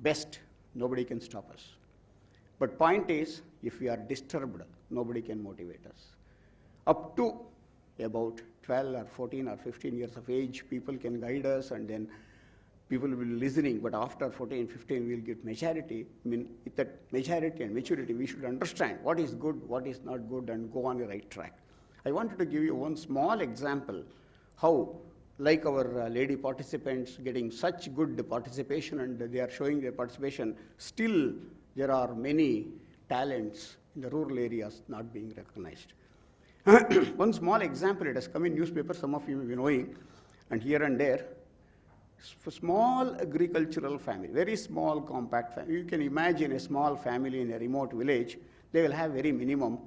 best, nobody can stop us. But point is, if we are disturbed, nobody can motivate us. Up to about 12 or 14 or 15 years of age, people can guide us, and then people will be listening. But after 14, 15, we will get maturity. I mean, with that maturity and maturity, we should understand what is good, what is not good, and go on the right track. I wanted to give you one small example how, like our lady participants getting such good participation, and they are showing their participation, still there are many talents in the rural areas not being recognized. One small example, it has come in newspaper, some of you may be knowing, and here and there, for small agricultural family, very small compact family. You can imagine a small family in a remote village, they will have very minimum.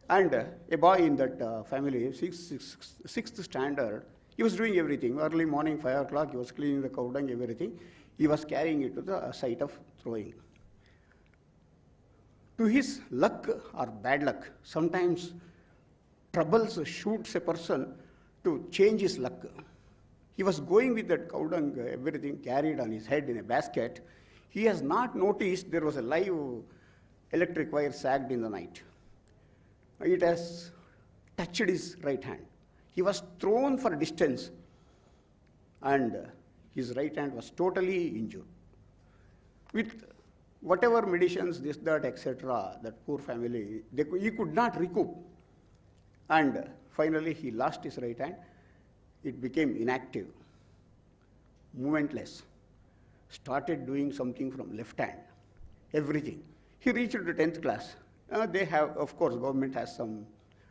And a boy in that family, sixth standard, he was doing everything. Early morning, 5 o'clock, he was cleaning the cow dung, everything. He was carrying it to the site of throwing. To his luck or bad luck, sometimes troubles shoots a person to change his luck. He was going with that cow dung, everything carried on his head in a basket. He has not noticed there was a live electric wire sagged in the night. It has touched his right hand. He was thrown for a distance, and his right hand was totally injured. With whatever medicines, this, that, etc., that poor family, he could not recoup. And finally, he lost his right hand. It became inactive, movementless. Started doing something from left hand, everything. He reached the 10th class. They have, of course, government has some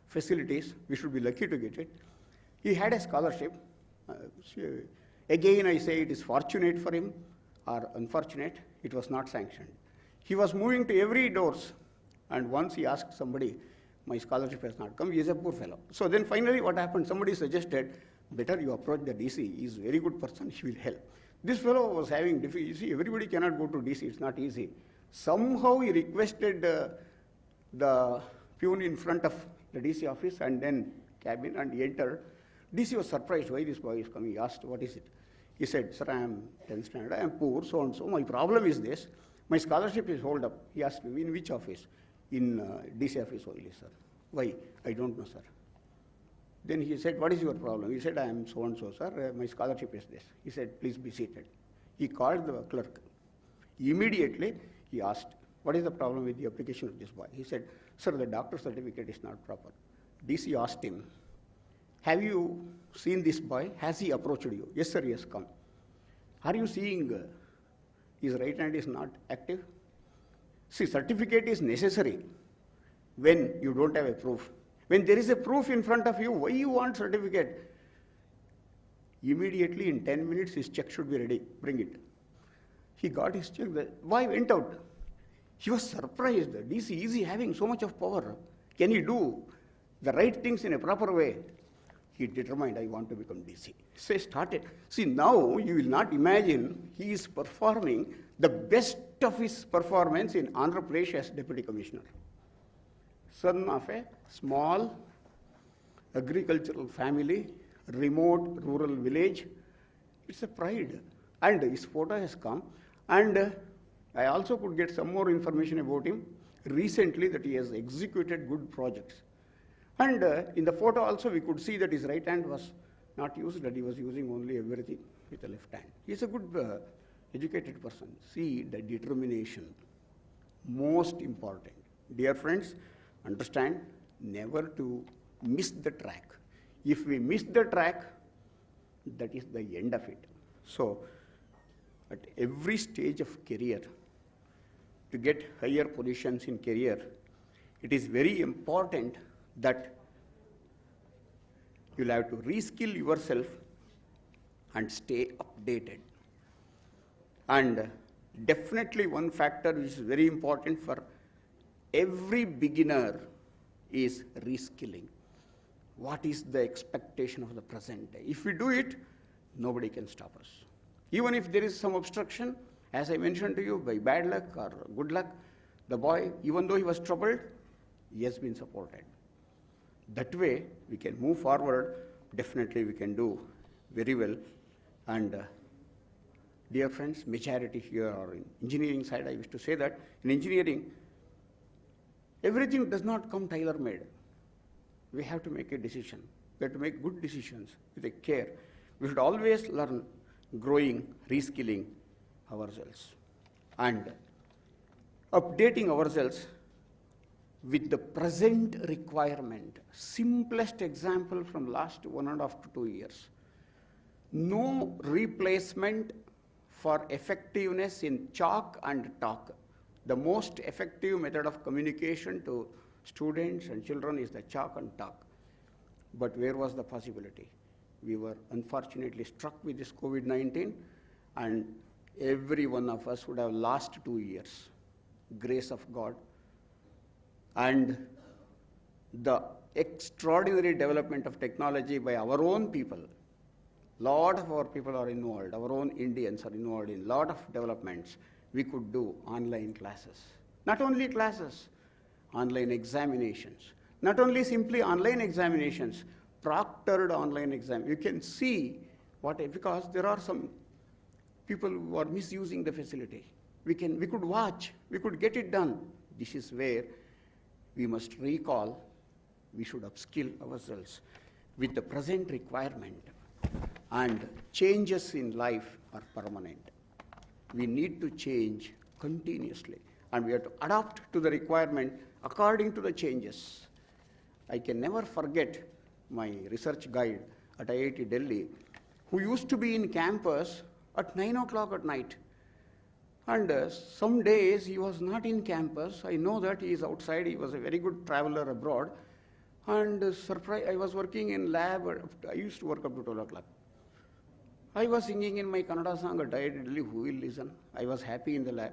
facilities. We should be lucky to get it. He had a scholarship. Again, I say it is fortunate for him or unfortunate. It was not sanctioned. He was moving to every doors, and once he asked somebody, my scholarship has not come. He is a poor fellow. So then finally what happened? Somebody suggested, better you approach the DC. He is a very good person. He will help. This fellow was having difficulty. You see, everybody cannot go to DC. It's not easy. Somehow he requested the peon in front of the DC office and then cabin, and he entered. DC was surprised why this boy is coming. He asked, what is it? He said, sir, I am 10th standard. I am poor, so and so. My problem is this. My scholarship is hold up. He asked me, in which office? In DC office only, sir. Why? I don't know, sir. Then he said, what is your problem? He said, I am so and so, sir. My scholarship is this. He said, please be seated. He called the clerk. Immediately, he asked, what is the problem with the application of this boy? He said, sir, the doctor's certificate is not proper. DC asked him, have you seen this boy? Has he approached you? Yes, sir, he has come. Are you seeing his right hand is not active? See, certificate is necessary when you don't have a proof. When there is a proof in front of you, why you want certificate? Immediately in 10 minutes, his check should be ready. Bring it. He got his check. The boy went out. He was surprised. DC, is he having so much of power? Can he do the right things in a proper way? He determined, I want to become DC. So he started. See, now you will not imagine he is performing the best of his performance in Andhra Pradesh as Deputy Commissioner. Son of a small agricultural family, remote rural village. It's a pride. And his photo has come. And I also could get some more information about him recently, that he has executed good projects. And in the photo also we could see that his right hand was not used, that he was using only everything with the left hand. He is a good educated person. See the determination, most important. Dear friends, understand, never to miss the track. If we miss the track, that is the end of it. So at every stage of career, to get higher positions in career, it is very important that you'll have to reskill yourself and stay updated. And definitely one factor which is very important for every beginner is reskilling. What is the expectation of the present day? If we do it, nobody can stop us. Even if there is some obstruction, as I mentioned to you, by bad luck or good luck, the boy, even though he was troubled, he has been supported. That way, we can move forward. Definitely, we can do very well. And dear friends, majority here or in engineering side, I wish to say that in engineering, everything does not come tailor-made. We have to make a decision. We have to make good decisions with a care. We should always learn growing, reskilling ourselves and updating ourselves with the present requirement. Simplest example from last 1.5 to 2 years. No replacement for effectiveness in chalk and talk. The most effective method of communication to students and children is the chalk and talk. But where was the possibility? We were unfortunately struck with this COVID-19, and every one of us would have lost 2 years. Grace of God. And the extraordinary development of technology by our own people. Lot of our people are involved, our own Indians are involved in lot of developments. We could do online classes. Not only classes, online examinations. Not only simply online examinations, proctored online exam. You can see because there are some people who are misusing the facility. We could watch, we could get it done. This is where we must recall, we should upskill ourselves with the present requirement, and changes in life are permanent. We need to change continuously, and we have to adapt to the requirement according to the changes. I can never forget my research guide at IIT Delhi, who used to be in campus at 9 o'clock at night. And some days he was not in campus. I know that he is outside. He was a very good traveler abroad. And I was working in lab. I used to work up to 12 o'clock. I was singing in my Kannada song at IIT Delhi. Who will listen? I was happy in the lab.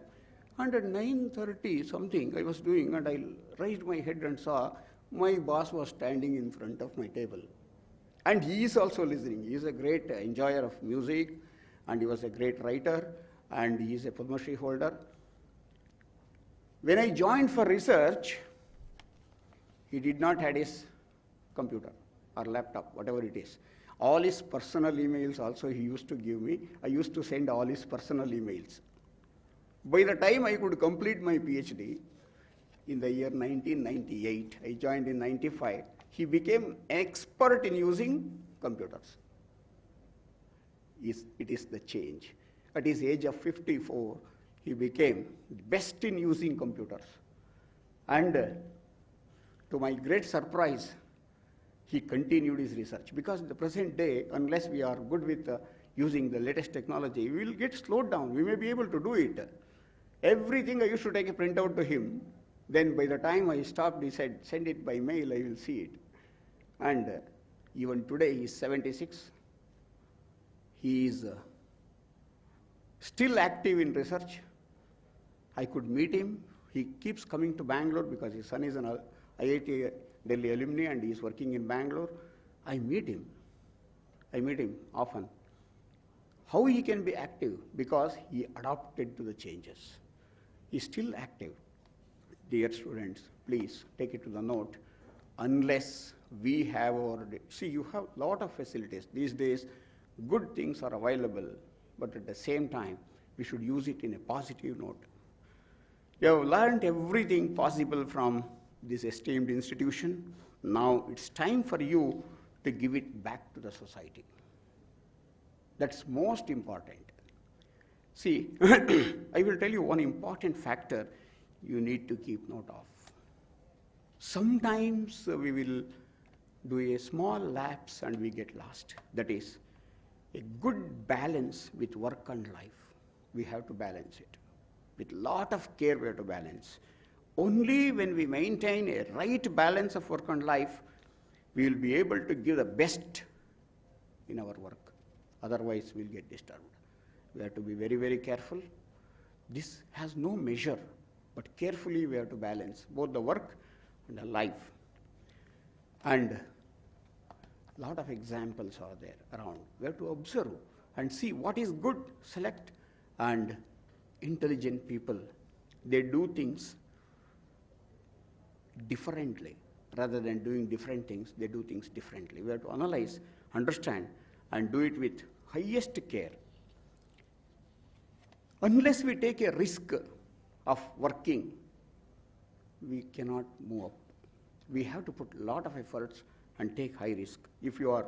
And at 9:30 something I was doing, and I raised my head and saw my boss was standing in front of my table. And he is also listening. He is a great enjoyer of music, and he was a great writer, and he is a Padma Shri holder. When I joined for research, he did not have his computer or laptop, whatever it is. All his personal emails also he used to give me. I used to send all his personal emails. By the time I could complete my PhD, in the year 1998, I joined in 95, he became expert in using computers. It is the change. At his age of 54, he became best in using computers. And to my great surprise, he continued his research. Because in the present day, unless we are good with using the latest technology, we will get slowed down. We may be able to do it. Everything I used to take a printout to him. Then by the time I stopped, he said, send it by mail, I will see it. And even today, he is 76. He is still active in research. I could meet him. He keeps coming to Bangalore because his son is an IIT Delhi alumni and he is working in Bangalore. I meet him often. How he can be active? Because he adapted to the changes. He is still active. Dear students, please take it to the note. Unless we have see, you have a lot of facilities. These days, good things are available, but at the same time, we should use it in a positive note. You have learned everything possible from this esteemed institution. Now it's time for you to give it back to the society. That's most important. See, I will tell you one important factor you need to keep note of. Sometimes we will do a small lapse and we get lost. That is, a good balance with work and life. We have to balance it. With lot of care we have to balance. Only when we maintain a right balance of work and life, we will be able to give the best in our work. Otherwise, we'll get disturbed. We have to be very, very careful. This has no measure, but carefully we have to balance both the work and the life. And a lot of examples are there around. We have to observe and see what is good, select, and intelligent people, they do things differently. Rather than doing different things, they do things differently. We have to analyze, understand, and do it with highest care. Unless we take a risk of working, we cannot move up. We have to put a lot of efforts and take high risk. If you are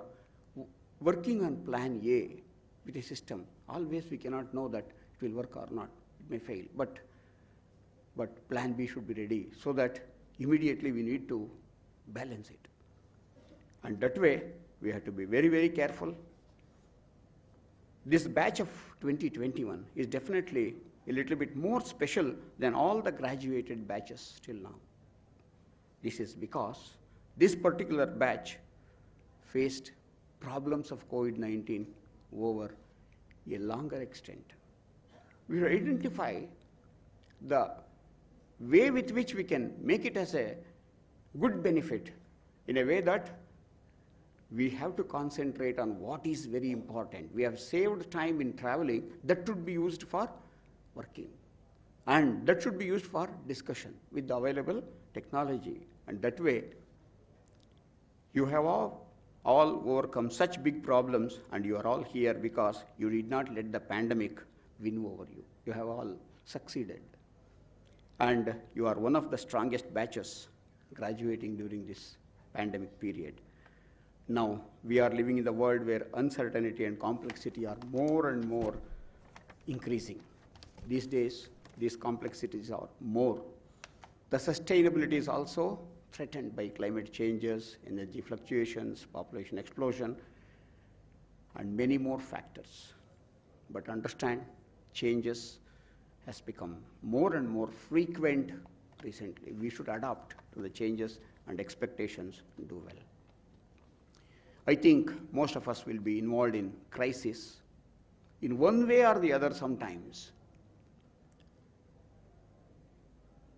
working on plan A with a system, always we cannot know that it will work or not. It may fail, but plan B should be ready so that immediately we need to balance it. And that way, we have to be very, very careful. This batch of 2021 is definitely a little bit more special than all the graduated batches till now. This is because this particular batch faced problems of COVID-19 over a longer extent. We identify the way with which we can make it as a good benefit in a way that we have to concentrate on what is very important. We have saved time in traveling, that should be used for working. And that should be used for discussion with the available technology. And that way, You have all overcome such big problems, and you are all here because you did not let the pandemic win over you. You have all succeeded. And you are one of the strongest batches graduating during this pandemic period. Now, we are living in the world where uncertainty and complexity are more and more increasing. These days, these complexities are more. The sustainability is also threatened by climate changes, energy fluctuations, population explosion, and many more factors. But understand, changes has become more and more frequent recently. We should adapt to the changes and expectations and do well. I think most of us will be involved in crisis in one way or the other sometimes.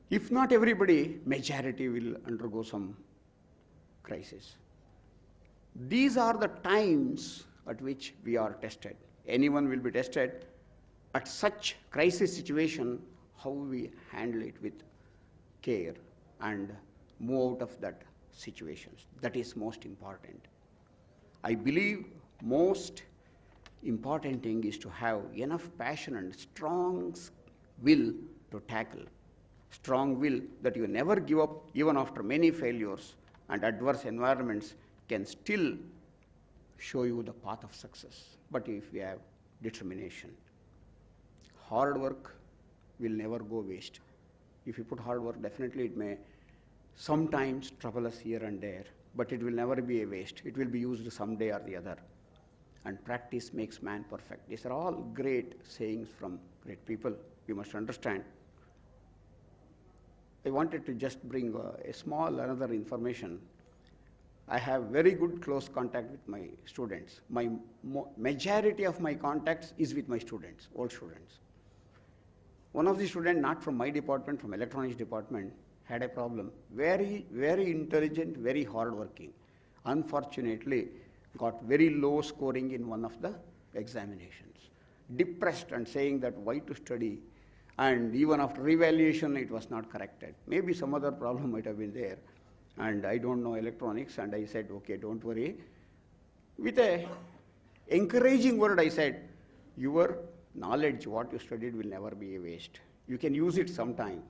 If not everybody, majority will undergo some crisis. These are the times at which we are tested. Anyone will be tested at such crisis situation, how we handle it with care and move out of that situations. That is most important. I believe most important thing is to have enough passion and strong will to tackle. Strong will that you never give up even after many failures, and adverse environments can still show you the path of success. But if you have determination, hard work will never go waste. If you put hard work, definitely it may sometimes trouble us here and there, but it will never be a waste. It will be used someday or the other. And practice makes man perfect. These are all great sayings from great people. You must understand. I wanted to just bring a small another information. I have very good close contact with my students. My majority of my contacts is with my students, old students. One of the students, not from my department, from electronics department, had a problem. Very, very intelligent, very hardworking. Unfortunately, got very low scoring in one of the examinations. Depressed and saying that why to study, and even after revaluation it was not corrected. Maybe some other problem might have been there, and I don't know electronics, and I said, okay, don't worry. With a encouraging word I said, your knowledge, what you studied will never be a waste. You can use it sometime.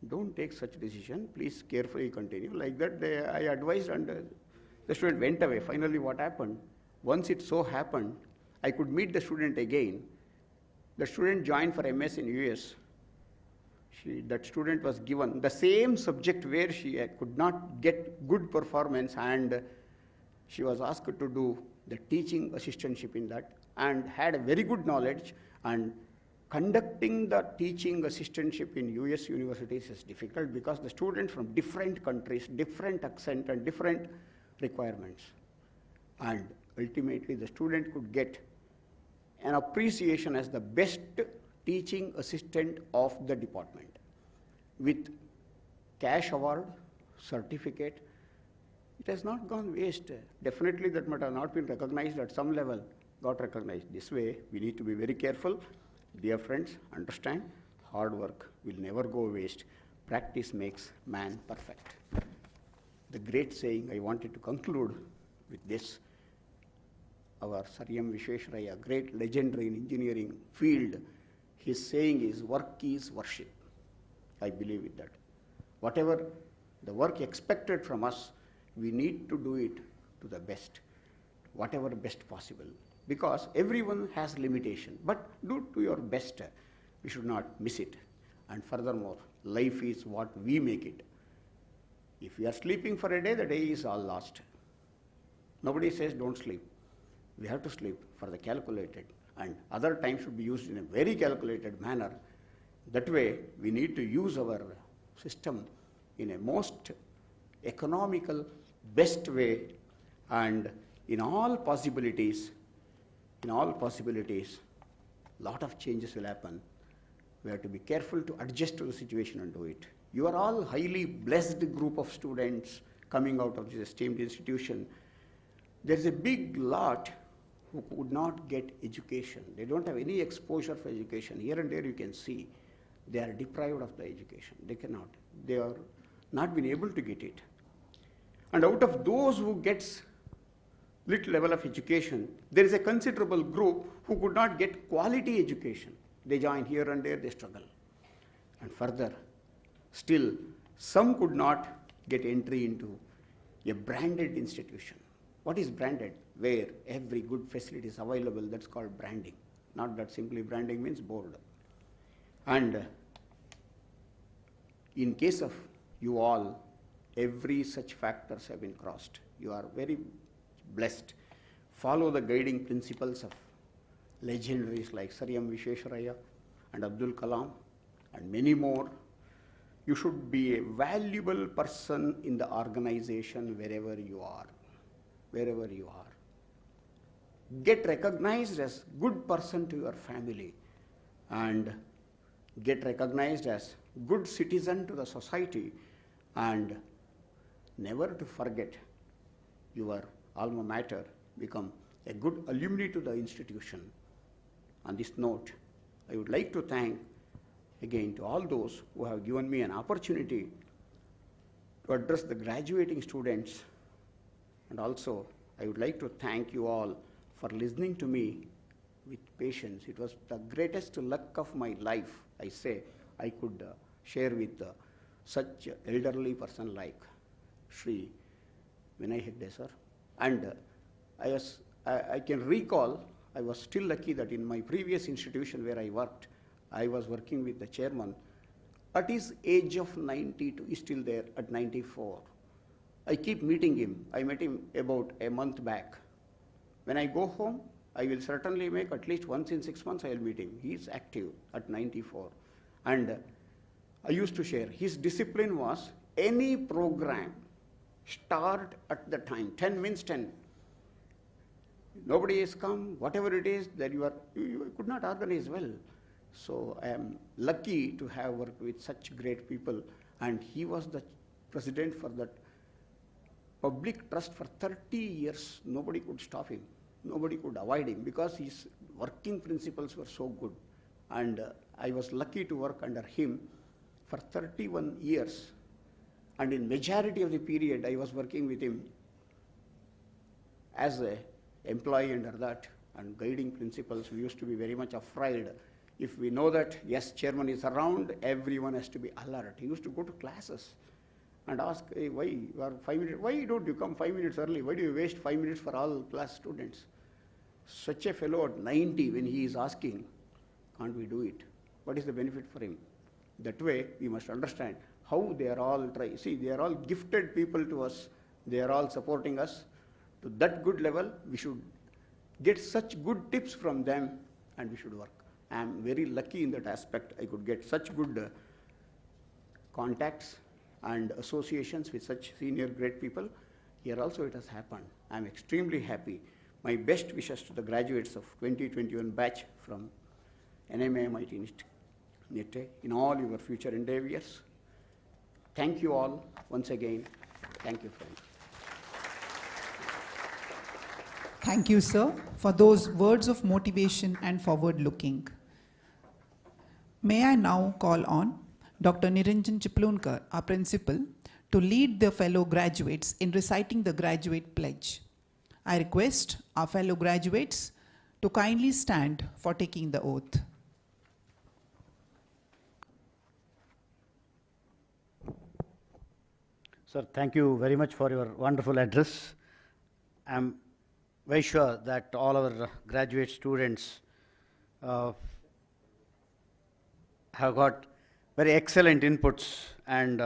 Don't take such decision, please carefully continue. Like that I advised, and the student went away. Finally what happened, once it so happened, I could meet the student again. The student joined for MS in US. That student was given the same subject where she could not get good performance, and she was asked to do the teaching assistantship in that, and had a very good knowledge. And conducting the teaching assistantship in US universities is difficult because the students from different countries, different accent and different requirements. And ultimately the student could get an appreciation as the best teaching assistant of the department with cash award, certificate. It has not gone waste. Definitely that might have not been recognized at some level, got recognized. This way we need to be very careful. Dear friends, understand, hard work will never go waste. Practice makes man perfect. The great saying I wanted to conclude with this. Our Sir M. Visvesvaraya, great legendary in engineering field, his saying is, work is worship. I believe in that. Whatever the work expected from us, we need to do it to the best, whatever best possible. Because everyone has limitation, but do to your best. We should not miss it. And furthermore, life is what we make it. If we are sleeping for a day, the day is all lost. Nobody says don't sleep. We have to sleep for the calculated, and other time should be used in a very calculated manner. That way, we need to use our system in a most economical, best way, and in all possibilities, lot of changes will happen. We have to be careful to adjust to the situation and do it. You are all highly blessed group of students coming out of this esteemed institution. There's a big lot who could not get education. They don't have any exposure for education. Here and there you can see they are deprived of the education. They cannot. They are not been able to get it. And out of those who gets little level of education, there is a considerable group who could not get quality education. They join here and there, they struggle. And further, still, some could not get entry into a branded institution. What is branded? Where every good facility is available, that's called branding. Not that simply branding means board. And in case of you all, every such factors have been crossed. You are very blessed. Follow the guiding principles of legendaries like Sir M. Vishwesvaraya and Abdul Kalam and many more. You should be a valuable person in the organization wherever you are. Wherever you are. Get recognized as good person to your family and get recognized as good citizen to the society, and never to forget your alma mater, become a good alumni to the institution. On this note, I would like to thank again to all those who have given me an opportunity to address the graduating students, and also I would like to thank you all for listening to me with patience. It was the greatest luck of my life, I say, I could share with such elderly person like Sri Vinay Hegde sir. And I can recall, I was still lucky that in my previous institution where I worked, I was working with the chairman. At his age of 92, he's still there at 94. I keep meeting him. I met him about a month back. When I go home, I will certainly make at least once in 6 months I will meet him. He is active at 94. And I used to share, his discipline was any program, start at the time, 10 means 10. Nobody has come, whatever it is that you could not organize well. So I am lucky to have worked with such great people, and he was the president for that public trust for 30 years. Nobody could stop him. Nobody could avoid him because his working principles were so good. And I was lucky to work under him for 31 years. And in majority of the period, I was working with him as an employee under that, and guiding principles. We used to be very much afraid. If we know that, yes, chairman is around, everyone has to be alert. He used to go to classes and ask, hey, why you are 5 minutes, why don't you come 5 minutes early? Why do you waste 5 minutes for all class students? Such a fellow at 90, when he is asking, can't we do it? What is the benefit for him? That way, we must understand how they are all trying. See, they are all gifted people to us. They are all supporting us. To that good level, we should get such good tips from them, and we should work. I am very lucky in that aspect. I could get such good contacts and associations with such senior great people. Here also it has happened. I am extremely happy. My best wishes to the graduates of 2021 batch from NMIMIT NITE in all your future endeavors. Thank you all once again. Thank you, friends. Thank you, sir, for those words of motivation and forward-looking. May I now call on Dr. Niranjan Chiplunkar, our principal, to lead the fellow graduates in reciting the graduate pledge. I request our fellow graduates to kindly stand for taking the oath. Sir, thank you very much for your wonderful address. I'm very sure that all our graduate students have got very excellent inputs and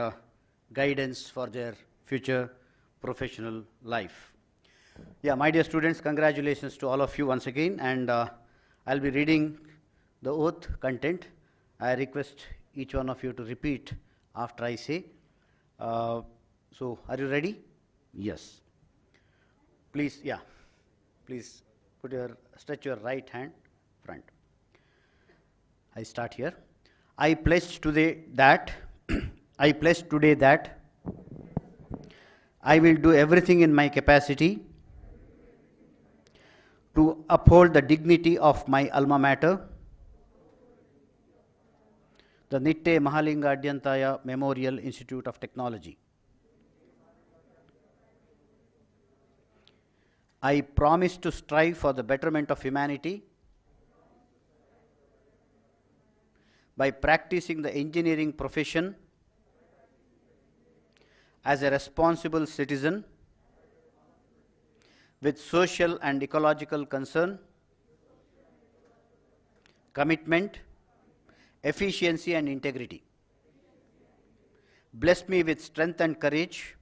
guidance for their future professional life. Yeah, my dear students, congratulations to all of you once again, and I'll be reading the oath content. I request each one of you to repeat after I say. So, are you ready? Yes. Please, yeah. Please stretch your right hand front. I start here. I pledge today that I will do everything in my capacity to uphold the dignity of my alma mater, the Nitte Mahalinga Adyantaya Memorial Institute of Technology. I promise to strive for the betterment of humanity by practicing the engineering profession as a responsible citizen with social and ecological concern, commitment, efficiency and integrity. Bless me with strength and courage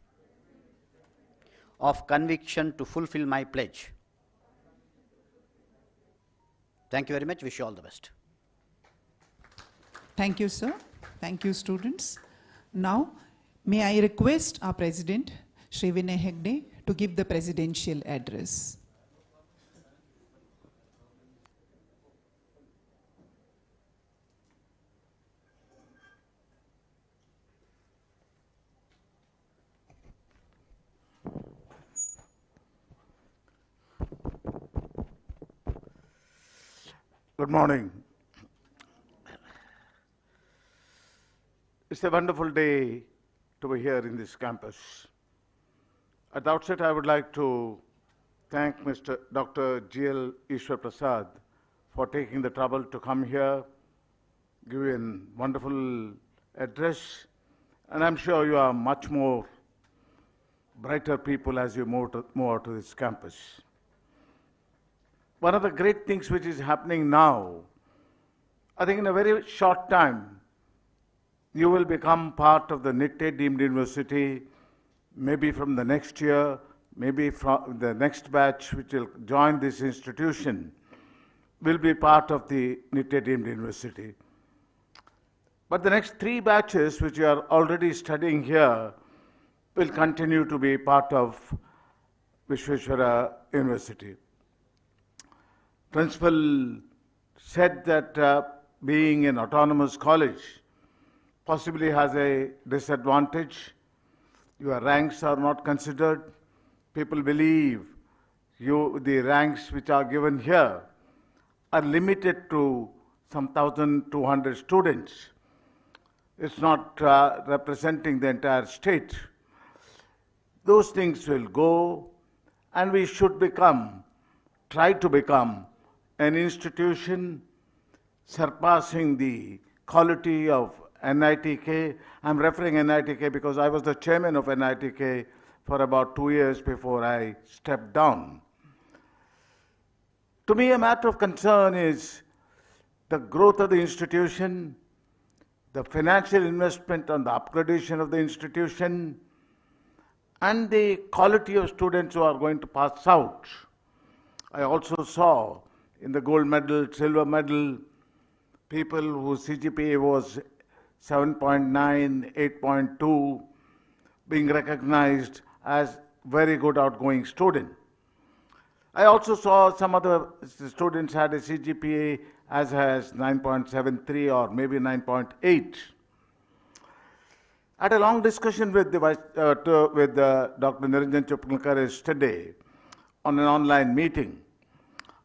of conviction to fulfill my pledge. Thank you very much. Wish you all the best. Thank you, sir. Thank you, students. Now, may I request our President, Shri Vinay Hegde, to give the presidential address. Good morning. It's a wonderful day to be here in this campus. At the outset, I would like to thank Dr. G.L. Ishwar Prasad for taking the trouble to come here, give a wonderful address, and I'm sure you are much more brighter people as you move out to this campus. One of the great things which is happening now, I think in a very short time, you will become part of the NITE deemed university, maybe from the next year, maybe from the next batch which will join this institution, will be part of the NITE deemed university. But the next 3 batches which you are already studying here will continue to be part of Vishweshwara University. Principal said that being an autonomous college possibly has a disadvantage. Your ranks are not considered. People believe the ranks which are given here are limited to some 1,200 students. It's not representing the entire state. Those things will go, and we should try to become an institution surpassing the quality of NITK. I'm referring NITK because I was the chairman of NITK for about 2 years before I stepped down. To me, a matter of concern is the growth of the institution, the financial investment on the upgradation of the institution, and the quality of students who are going to pass out. I also saw in the gold medal, silver medal, people whose CGPA was 7.9, 8.2, being recognized as very good outgoing student. I also saw some other students had a CGPA as high as 9.73 or maybe 9.8. I had a long discussion with Dr. Niranjan Chupnalkar yesterday on an online meeting.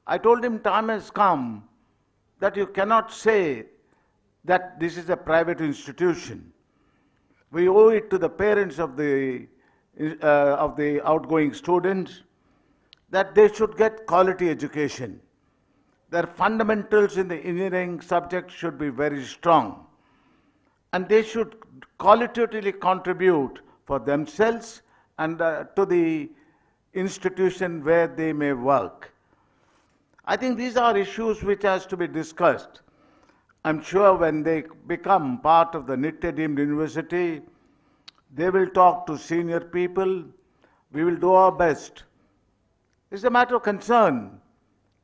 I told him time has come that you cannot say that this is a private institution. We owe it to the parents of the outgoing students that they should get quality education. Their fundamentals in the engineering subject should be very strong, and they should qualitatively contribute for themselves and to the institution where they may work. I think these are issues which has to be discussed. I'm sure when they become part of the NITE deemed university, they will talk to senior people. We will do our best. It's a matter of concern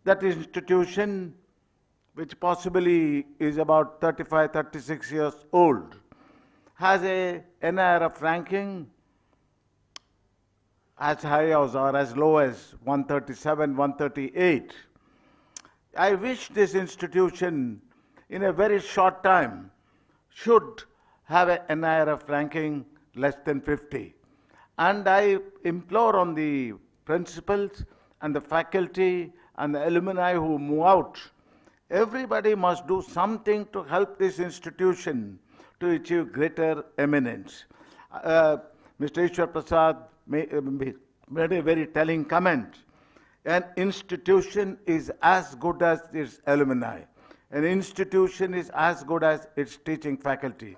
that the institution, which possibly is about 35, 36 years old, has a NIRF ranking as high as or as low as 137, 138. I wish this institution in a very short time should have a NIRF ranking less than 50. And I implore on the principals and the faculty and the alumni who move out, everybody must do something to help this institution to achieve greater eminence. Mr. Ishwar Prasad made a very telling comment An institution is as good as its alumni. An institution is as good as its teaching faculty.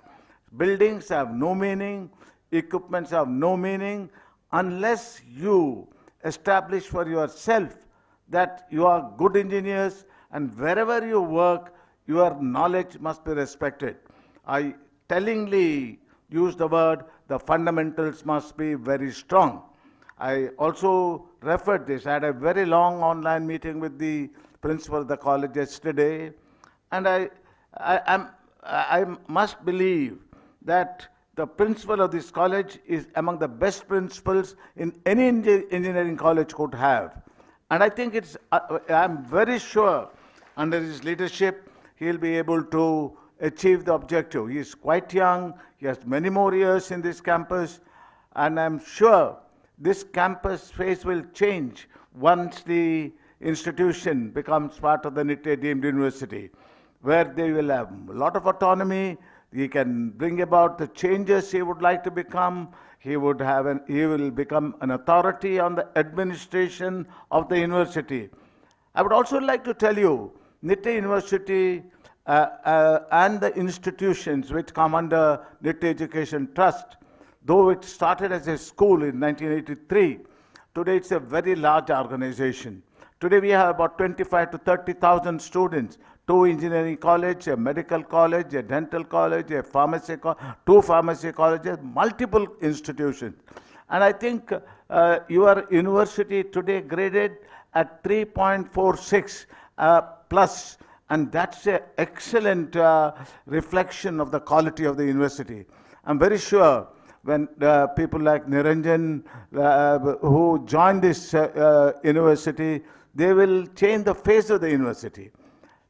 Buildings have no meaning, equipments have no meaning, unless you establish for yourself that you are good engineers, and wherever you work, your knowledge must be respected. I tellingly use the word, the fundamentals must be very strong. I also referred this. I had a very long online meeting with the principal of the college yesterday, and I must believe that the principal of this college is among the best principals in any engineering college could have. And I think I'm very sure under his leadership, he'll be able to achieve the objective. He is quite young, he has many more years in this campus, and I'm sure this campus face will change once the institution becomes part of the NITE deemed university, where they will have a lot of autonomy. He can bring about the changes he would like to become. He will become an authority on the administration of the university. I would also like to tell you, NITE University and the institutions which come under NITE Education Trust, though it started as a school in 1983, today it's a very large organization. Today we have about 25 to 30,000 students, 2 engineering colleges, a medical college, a dental college, a pharmacy, 2 pharmacy colleges, multiple institutions. And I think your university today graded at 3.46 plus, and that's an excellent reflection of the quality of the university. I'm very sure when people like Niranjan who join this university, they will change the face of the university.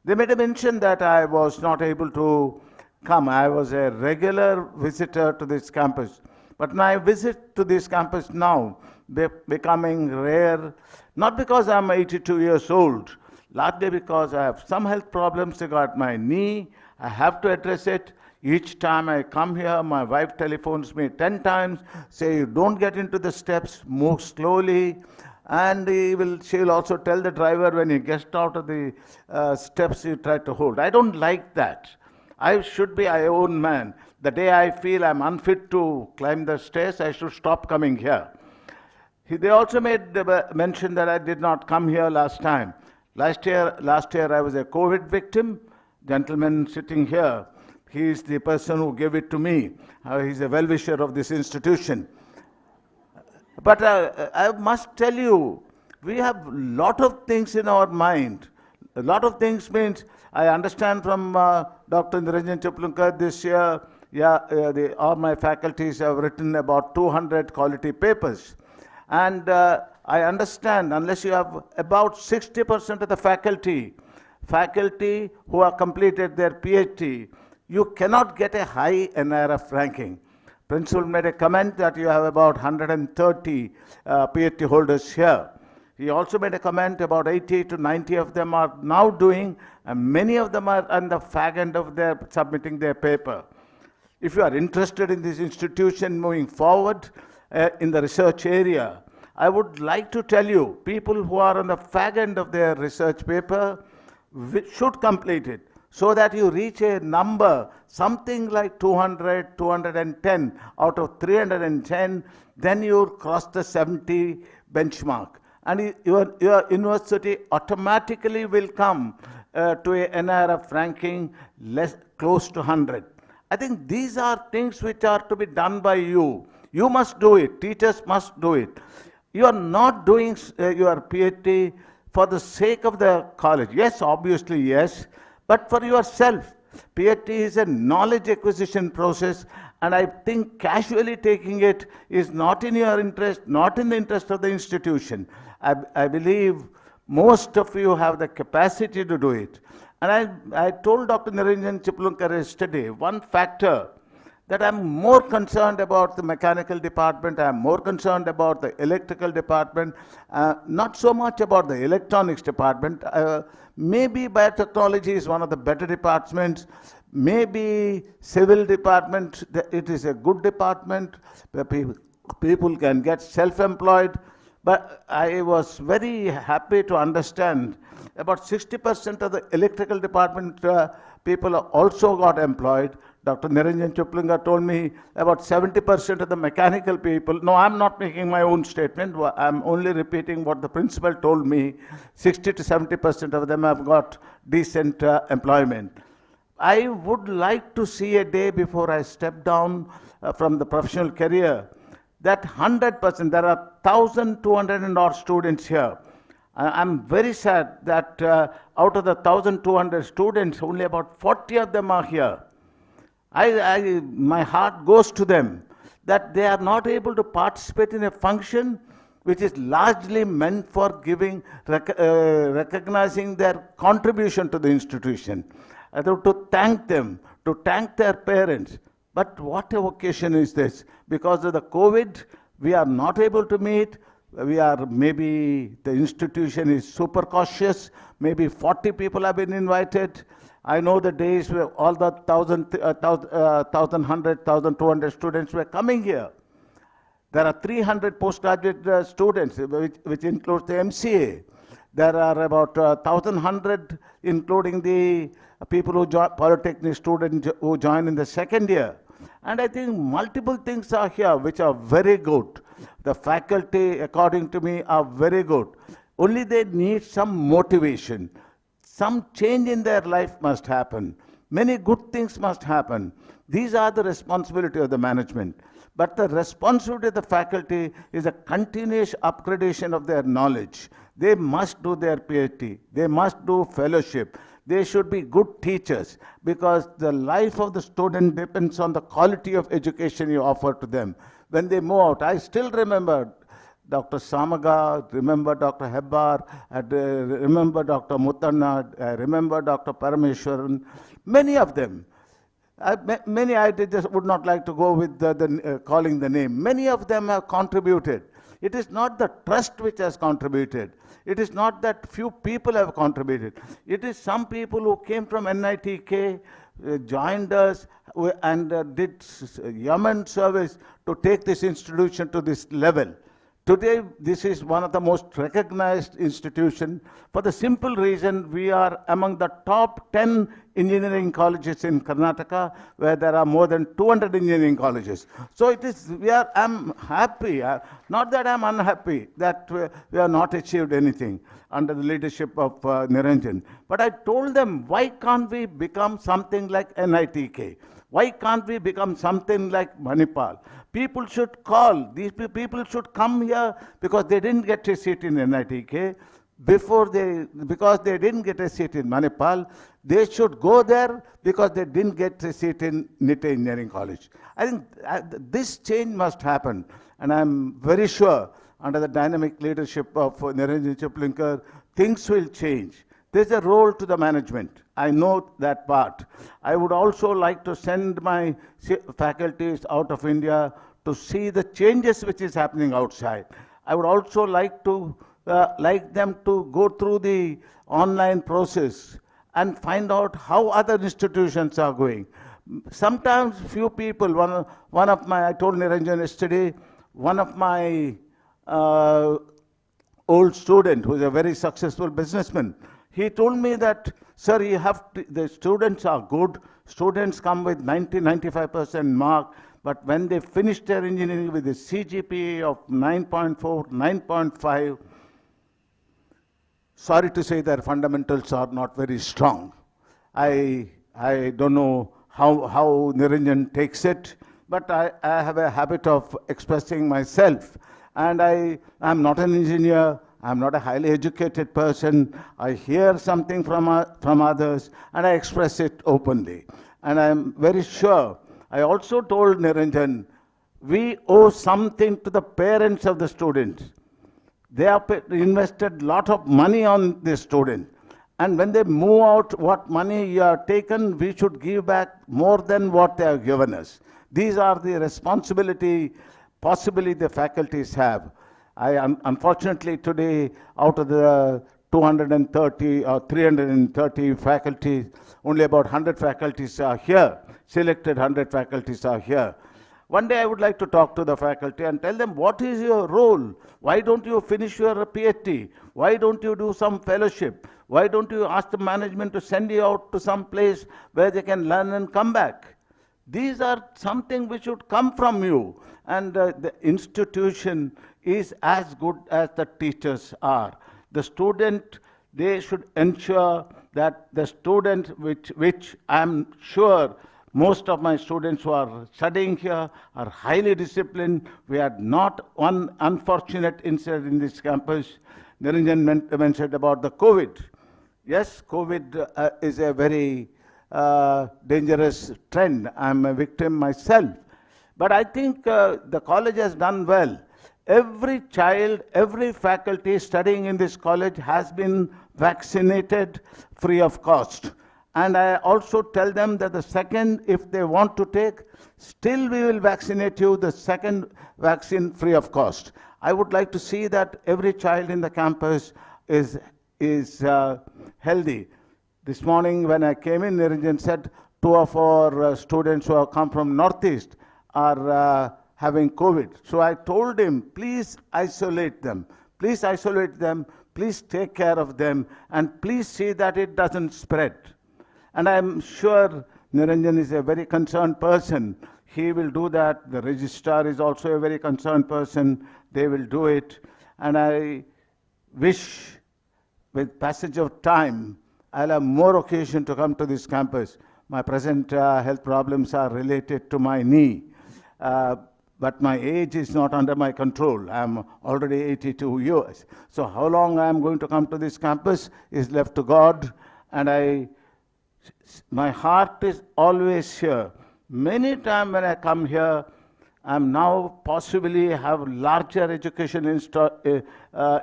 They made a mention that I was not able to come. I was a regular visitor to this campus. But my visit to this campus now becoming rare, not because I'm 82 years old, largely because I have some health problems regarding my knee. I have to address it. Each time I come here, my wife telephones me 10 times, say, you don't get into the steps, move slowly. And she will also tell the driver when he gets out of the steps, you try to hold. I don't like that. I should be my own man. The day I feel I'm unfit to climb the stairs, I should stop coming here. They also made the mention that I did not come here last time. Last year I was a COVID victim. Gentleman sitting here, he is the person who gave it to me. He's a well-wisher of this institution. But I must tell you, we have a lot of things in our mind. A lot of things means, I understand from Dr. Niranjan Chaplankar this year, all my faculties have written about 200 quality papers. And I understand, unless you have about 60% of the faculty who have completed their PhD, you cannot get a high NRF ranking. Principal made a comment that you have about 130 PhD holders here. He also made a comment about 80 to 90 of them are now doing, and many of them are on the fag end of their submitting their paper. If you are interested in this institution moving forward in the research area, I would like to tell you, people who are on the fag end of their research paper should complete it, so that you reach a number, something like 200, 210 out of 310, then you cross the 70 benchmark. And your university automatically will come to a NRF ranking close to 100. I think these are things which are to be done by you. You must do it. Teachers must do it. You are not doing your PhD for the sake of the college. Yes, obviously, yes. But for yourself. PhD is a knowledge acquisition process, and I think casually taking it is not in your interest, not in the interest of the institution. I believe most of you have the capacity to do it. And I told Dr. Niranjan Chaplankar yesterday, one factor that I'm more concerned about the mechanical department, I'm more concerned about the electrical department, not so much about the electronics department. Maybe biotechnology is one of the better departments. Maybe civil department, it is a good department where people can get self-employed. But I was very happy to understand about 60% of the electrical department people also got employed. Dr. Niranjan Chuplinga told me about 70% of the mechanical people. No, I'm not making my own statement. I'm only repeating what the principal told me. 60 to 70% of them have got decent employment. I would like to see a day before I step down from the professional career that 100%, there are 1,200 and odd students here. I'm very sad that out of the 1,200 students, only about 40 of them are here. My heart goes to them that they are not able to participate in a function which is largely meant for giving, recognizing their contribution to the institution. To thank them, to thank their parents. But what a occasion is this? Because of the COVID, we are not able to meet. Maybe the institution is super cautious. Maybe 40 people have been invited. I know the days where all the 1,100, 1,200 students were coming here. There are 300 postgraduate students, which includes the MCA. There are about 1,100, including the people who join, polytechnic students who join in the second year. And I think multiple things are here which are very good. The faculty, according to me, are very good. Only they need some motivation. Some change in their life must happen. Many good things must happen. These are the responsibility of the management. But the responsibility of the faculty is a continuous upgradation of their knowledge. They must do their PhD. They must do fellowship. They should be good teachers because the life of the student depends on the quality of education you offer to them. When they move out, I still remember Dr. Samaga, remember Dr. Hebbar, I remember Dr. Muttanna, I remember Dr. Parameshwaran, many of them. Many I just would not like to go with calling the name. Many of them have contributed. It is not the trust which has contributed. It is not that few people have contributed. It is some people who came from NITK, joined us and did yeoman service to take this institution to this level. Today, this is one of the most recognized institutions for the simple reason we are among the top 10 engineering colleges in Karnataka, where there are more than 200 engineering colleges. So it is, I'm happy, not that I'm unhappy that we have not achieved anything under the leadership of Niranjan. But I told them, why can't we become something like NITK? Why can't we become something like Manipal? People should call. These people should come here because they didn't get a seat in NITK. Because they didn't get a seat in Manipal, they should go there because they didn't get a seat in NIT Engineering College. I think this change must happen. And I'm very sure under the dynamic leadership of Niranjan Chiplinkar, things will change. There's a role to the management. I know that part. I would also like to send my faculties out of India to see the changes which is happening outside. I would also like them to go through the online process and find out how other institutions are going. Sometimes few people, I told Niranjan yesterday, one of my old student who is a very successful businessman, he told me that, sir, the students are good. Students come with 90-95% mark, but when they finish their engineering with a CGPA of 9.4, 9.5, sorry to say their fundamentals are not very strong. I don't know how Niranjan takes it, but I have a habit of expressing myself. And I'm not an engineer. I'm not a highly educated person. I hear something from others and I express it openly. And I'm very sure. I also told Niranjan, we owe something to the parents of the students. They have invested a lot of money on the student. And when they move out, what money you have taken, we should give back more than what they have given us. These are the responsibility possibly the faculties have. Unfortunately today, out of the 230 or 330 faculties, only about 100 faculties are here. Selected 100 faculties are here. One day I would like to talk to the faculty and tell them, what is your role? Why don't you finish your PhD? Why don't you do some fellowship? Why don't you ask the management to send you out to some place where they can learn and come back? These are something which should come from you. And the institution is as good as the teachers are. The student, they should ensure that the student, which I'm sure most of my students who are studying here are highly disciplined. We had not one unfortunate incident in this campus. Niranjan mentioned about the COVID. Yes, COVID is a very dangerous trend. I'm a victim myself. But I think the college has done well. Every child, every faculty studying in this college has been vaccinated free of cost. And I also tell them that the second, if they want to take, still we will vaccinate you, the second vaccine free of cost. I would like to see that every child in the campus is healthy. This morning when I came in, Niranjan said 2 of our students who have come from Northeast are having COVID. So I told him, please isolate them. Please isolate them. Please take care of them. And please see that it doesn't spread. And I'm sure Niranjan is a very concerned person. He will do that. The registrar is also a very concerned person. They will do it. And I wish, with passage of time, I'll have more occasion to come to this campus. My present health problems are related to my knee. But my age is not under my control. I'm already 82 years. So how long I'm going to come to this campus is left to God. And my heart is always here. Many times when I come here, I'm now possibly have larger education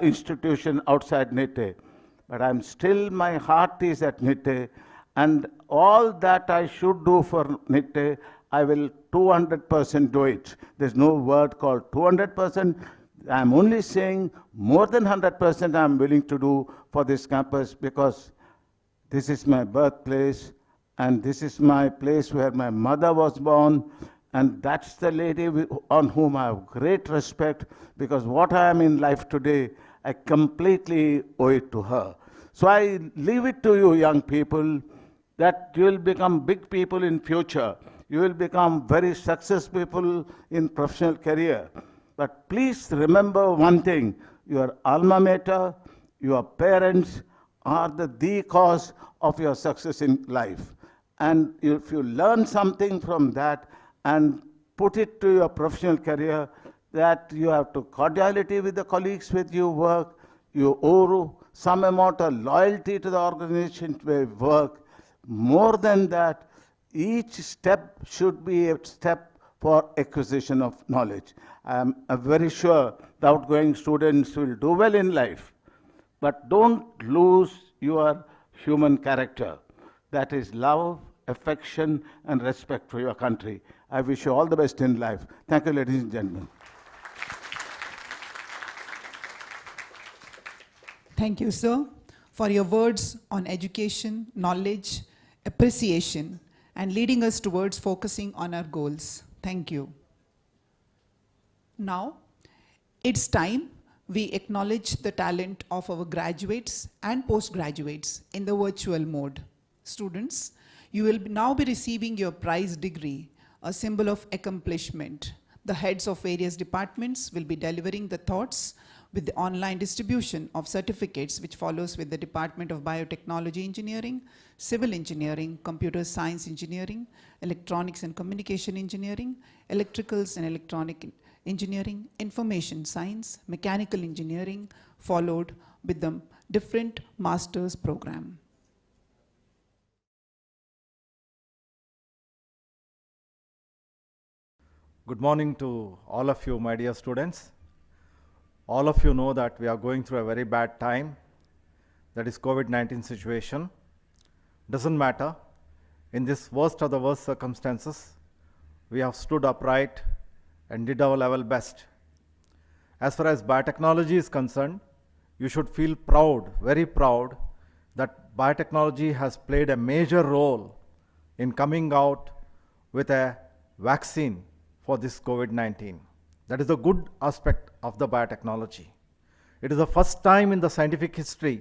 institution outside NITE. But I'm still, my heart is at NITE. And all that I should do for NITE, I will 200% do it. There's no word called 200%. I'm only saying more than 100% I'm willing to do for this campus, because this is my birthplace and this is my place where my mother was born, and that's the lady on whom I have great respect, because what I am in life today, I completely owe it to her. So I leave it to you, young people, that you will become big people in future. You will become very successful people in professional career. But please remember one thing, your alma mater, your parents are the cause of your success in life. And if you learn something from that and put it to your professional career, that you have to cordiality with the colleagues with you work, you owe some amount of loyalty to the organization where you work. More than that, each step should be a step for acquisition of knowledge. I'm very sure the outgoing students will do well in life, but don't lose your human character. That is love, affection, and respect for your country. I wish you all the best in life. Thank you, ladies and gentlemen. Thank you, sir, for your words on education, knowledge, appreciation, and leading us towards focusing on our goals. Thank you. Now, it's time we acknowledge the talent of our graduates and postgraduates in the virtual mode. Students, you will now be receiving your prize degree, a symbol of accomplishment. The heads of various departments will be delivering the thoughts with the online distribution of certificates, which follows with the Department of Biotechnology Engineering, Civil Engineering, Computer Science Engineering, Electronics and Communication Engineering, Electricals and Electronic Engineering, Information Science, Mechanical Engineering, followed with the different master's program. Good morning to all of you, my dear students. All of you know that we are going through a very bad time, that is COVID-19 situation. Doesn't matter. In this worst of the worst circumstances, we have stood upright and did our level best. As far as biotechnology is concerned, you should feel proud, very proud, that biotechnology has played a major role in coming out with a vaccine for this COVID-19. That is the good aspect of the biotechnology. It is the first time in the scientific history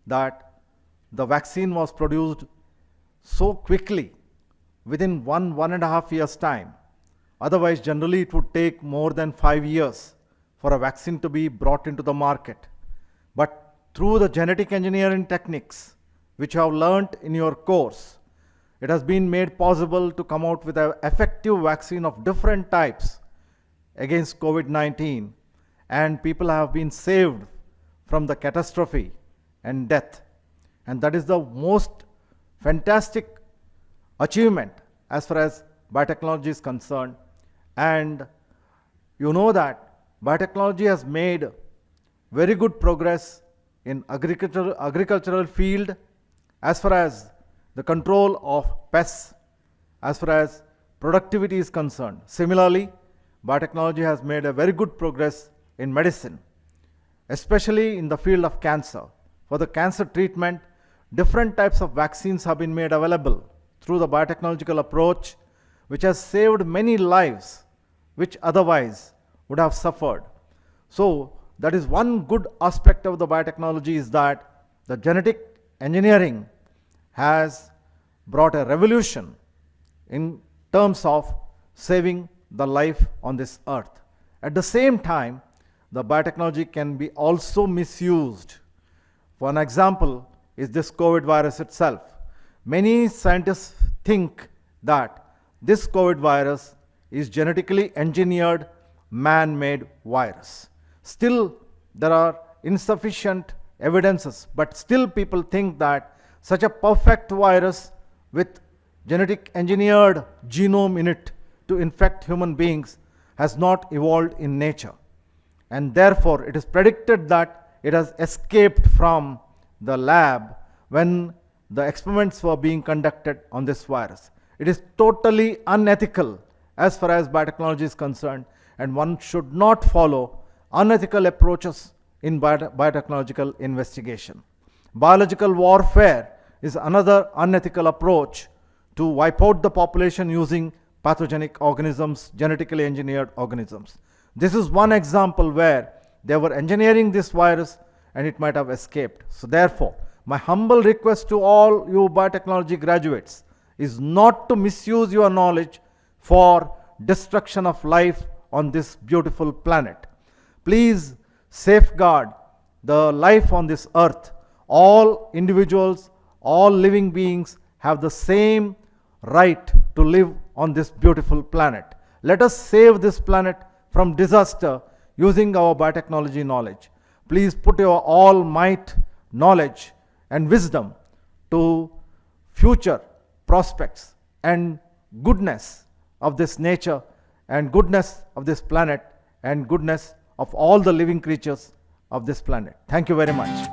that the vaccine was produced so quickly within 1.5 years' time. Otherwise, generally it would take more than 5 years for a vaccine to be brought into the market. But through the genetic engineering techniques, which you have learnt in your course, it has been made possible to come out with an effective vaccine of different types against COVID-19, and people have been saved from the catastrophe and death. And that is the most fantastic achievement as far as biotechnology is concerned. And you know that biotechnology has made very good progress in agricultural field as far as the control of pests, as far as productivity is concerned. Similarly, biotechnology has made a very good progress in medicine, especially in the field of cancer. For the cancer treatment, different types of vaccines have been made available through the biotechnological approach, which has saved many lives which otherwise would have suffered. So that is one good aspect of the biotechnology, is that the genetic engineering has brought a revolution in terms of saving the life on this earth. At the same time, the biotechnology can be also misused. For an example is this COVID virus itself. Many scientists think that this COVID virus is genetically engineered, man-made virus. Still, there are insufficient evidences, but still people think that such a perfect virus with genetic engineered genome in it to infect human beings has not evolved in nature. And therefore, it is predicted that it has escaped from the lab when the experiments were being conducted on this virus. It is totally unethical as far as biotechnology is concerned, and one should not follow unethical approaches in biotechnological investigation. Biological warfare is another unethical approach to wipe out the population using pathogenic organisms, genetically engineered organisms. This is one example where they were engineering this virus and it might have escaped. So therefore, my humble request to all you biotechnology graduates is not to misuse your knowledge for destruction of life on this beautiful planet. Please safeguard the life on this earth. All individuals, all living beings have the same right to live on this beautiful planet. Let us save this planet from disaster using our biotechnology knowledge. Please put your all might, knowledge and wisdom to future prospects and goodness of this nature and goodness of this planet and goodness of all the living creatures of this planet. Thank you very much.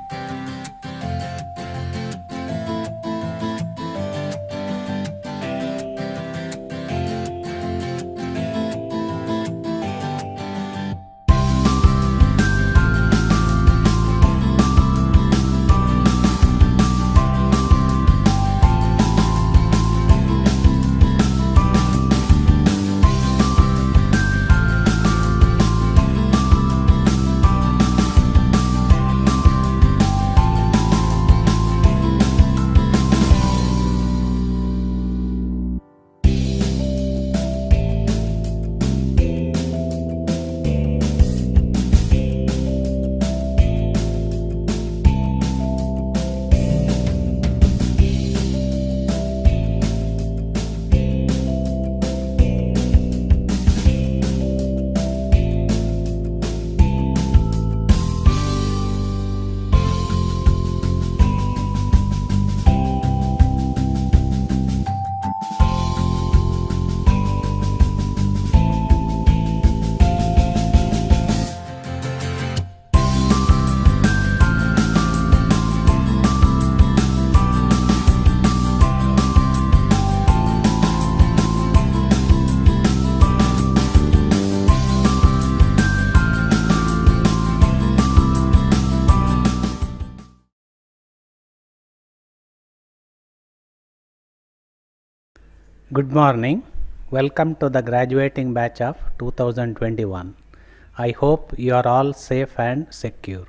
Good morning. Welcome to the graduating batch of 2021. I hope you are all safe and secure.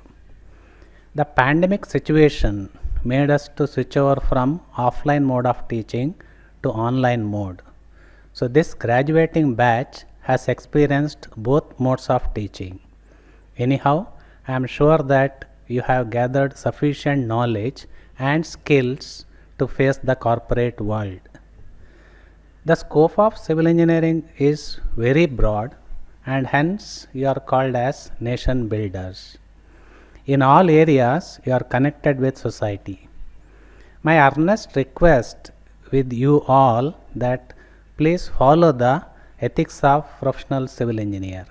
The pandemic situation made us to switch over from offline mode of teaching to online mode. So this graduating batch has experienced both modes of teaching. Anyhow, I am sure that you have gathered sufficient knowledge and skills to face the corporate world. The scope of civil engineering is very broad and hence you are called as nation builders. In all areas, you are connected with society. My earnest request with you all that please follow the ethics of professional civil engineer.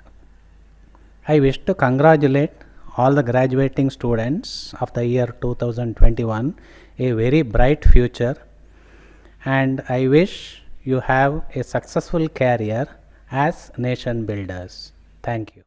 I wish to congratulate all the graduating students of the year 2021 a very bright future, and I wish you have a successful career as nation builders. Thank you.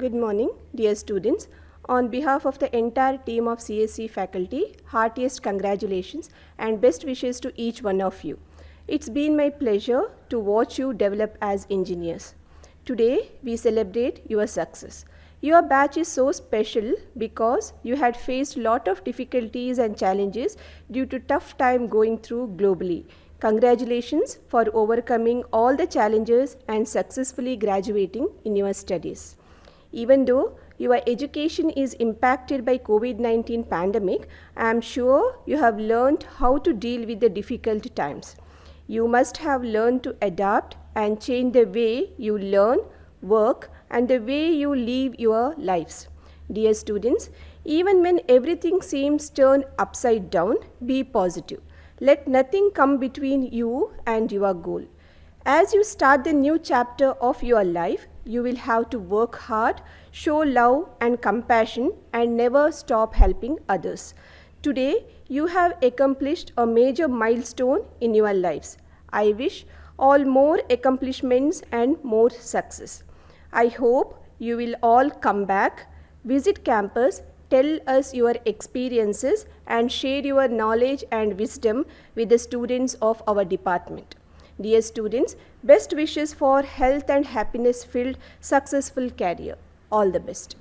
Good morning, dear students. On behalf of the entire team of CSE faculty, heartiest congratulations and best wishes to each one of you. It's been my pleasure to watch you develop as engineers. Today, we celebrate your success. Your batch is so special because you had faced a lot of difficulties and challenges due to tough time going through globally. Congratulations for overcoming all the challenges and successfully graduating in your studies. Even though your education is impacted by COVID-19 pandemic, I am sure you have learned how to deal with the difficult times. You must have learned to adapt and change the way you learn, work, and the way you live your lives. Dear students, even when everything seems turned upside down, be positive. Let nothing come between you and your goal. As you start the new chapter of your life, you will have to work hard, show love and compassion, and never stop helping others. Today, you have accomplished a major milestone in your lives. I wish all more accomplishments and more success. I hope you will all come back, visit campus, tell us your experiences, and share your knowledge and wisdom with the students of our department. Dear students, best wishes for health and happiness filled successful career. All the best.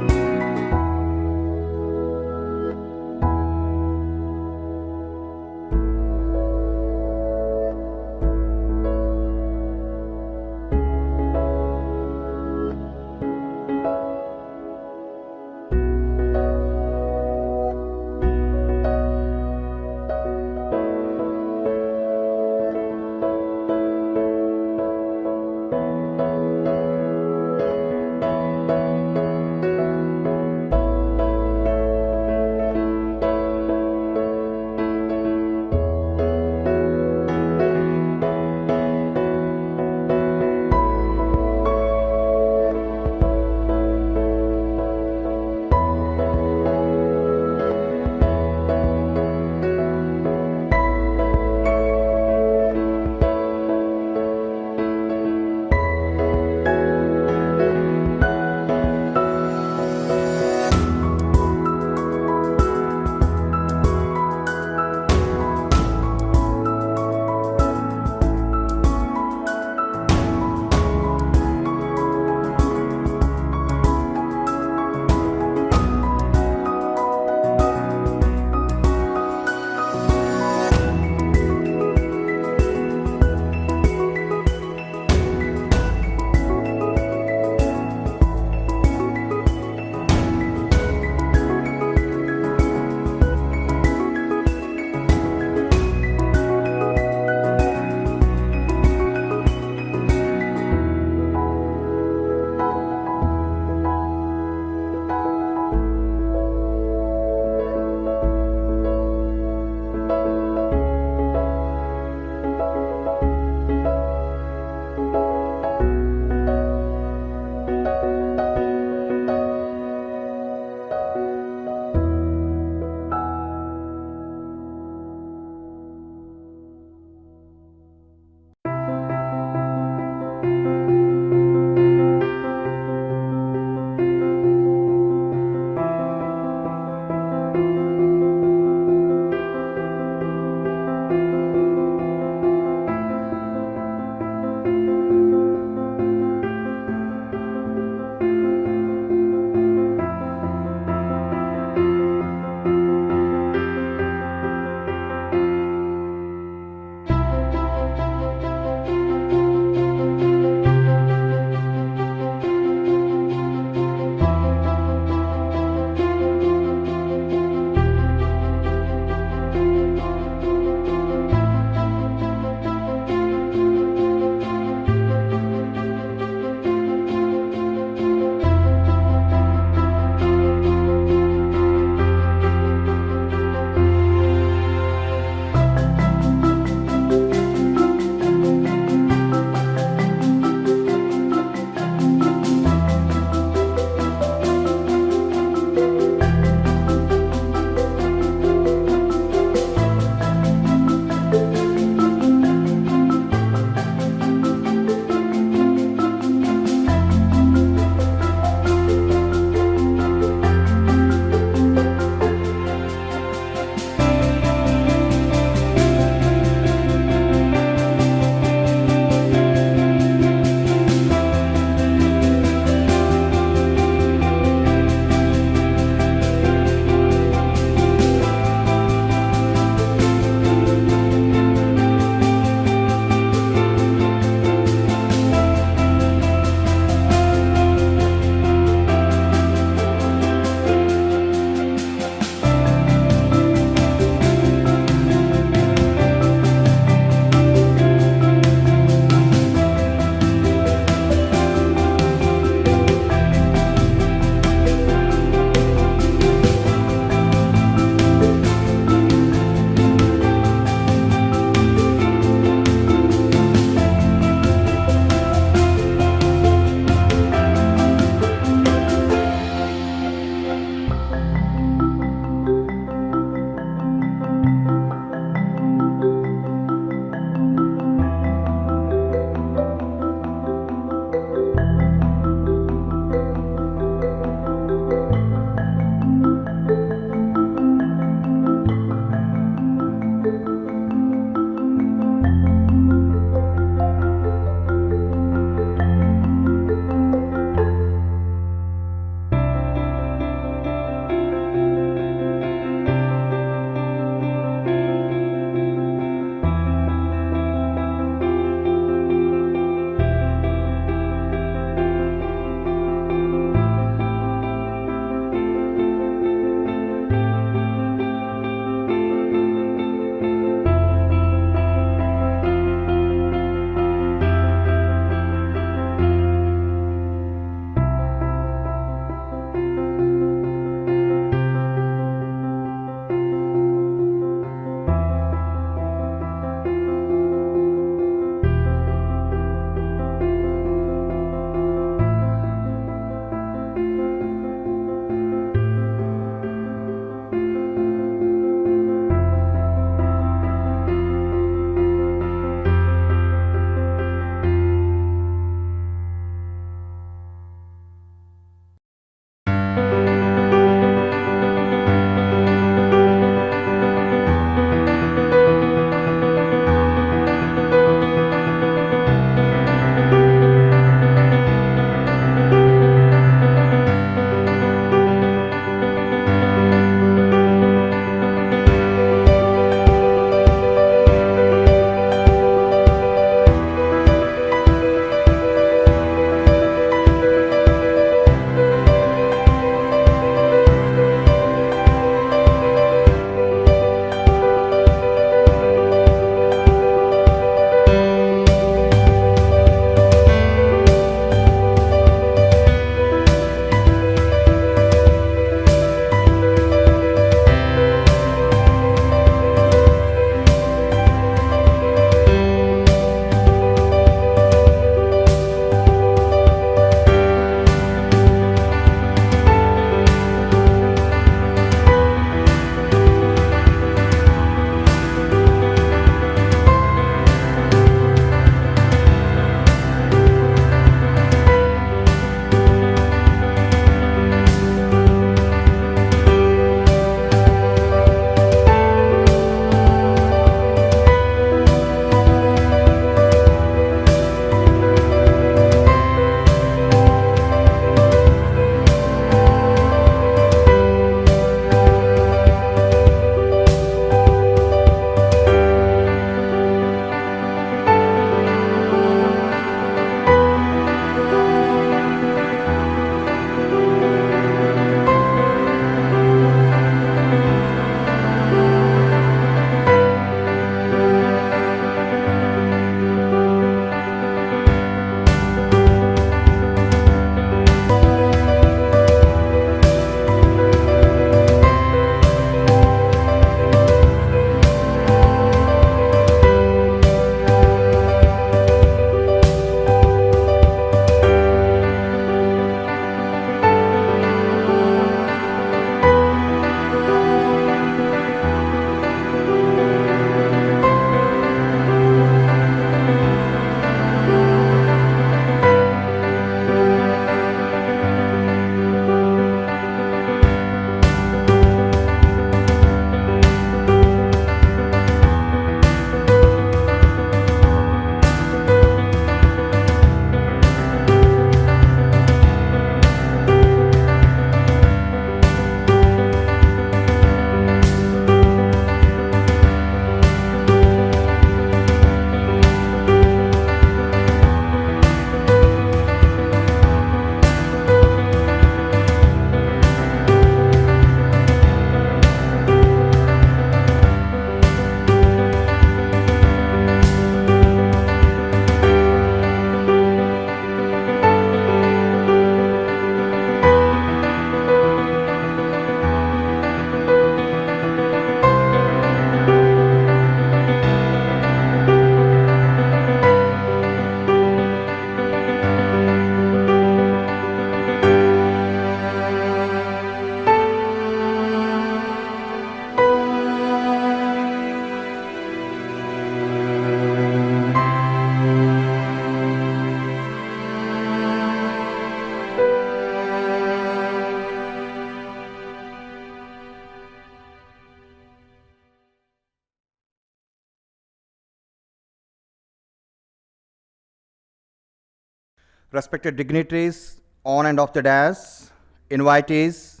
respected dignitaries on and off the dais, invitees,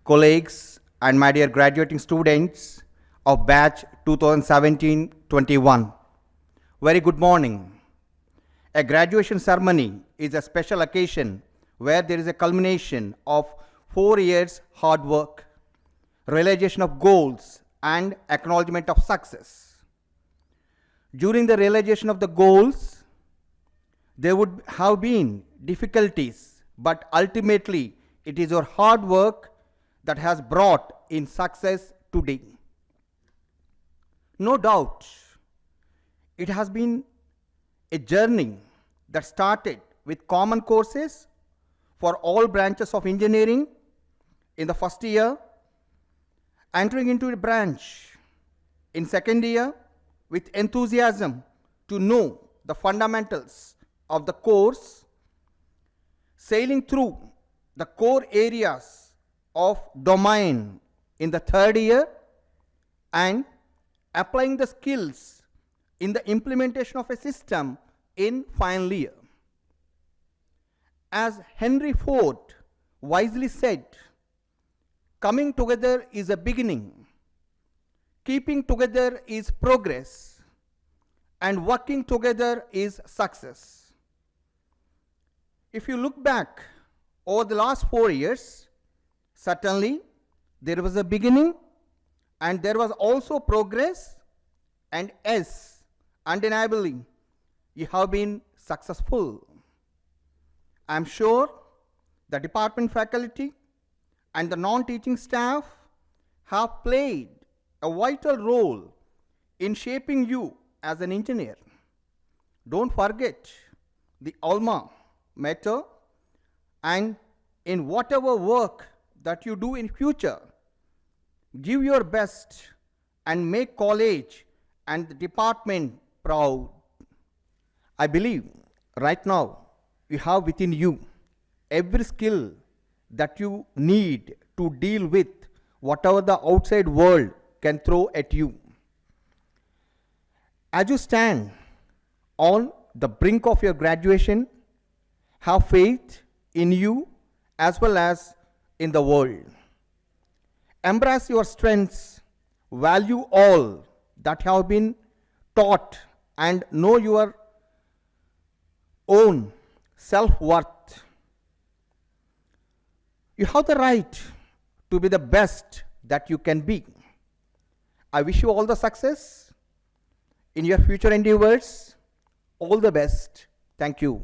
colleagues, and my dear graduating students of batch 2017-21. Very good morning. A graduation ceremony is a special occasion where there is a culmination of 4 years hard work, realization of goals, and acknowledgement of success. During the realization of the goals, there would have been difficulties, but ultimately it is your hard work that has brought in success today. No doubt, it has been a journey that started with common courses for all branches of engineering in the first year, entering into a branch in second year with enthusiasm to know the fundamentals of the course, sailing through the core areas of domain in the third year, and applying the skills in the implementation of a system in final year. As Henry Ford wisely said, coming together is a beginning, keeping together is progress, and working together is success. If you look back over the last 4 years, certainly there was a beginning and there was also progress, and yes, undeniably, you have been successful. I am sure the department faculty and the non-teaching staff have played a vital role in shaping you as an engineer. Don't forget the alma mater, and in whatever work that you do in future, give your best and make college and the department proud. I believe right now you have within you every skill that you need to deal with whatever the outside world can throw at you. As you stand on the brink of your graduation, have faith in you as well as in the world. Embrace your strengths, value all that have been taught, and know your own self-worth. You have the right to be the best that you can be. I wish you all the success in your future endeavors. All the best. Thank you.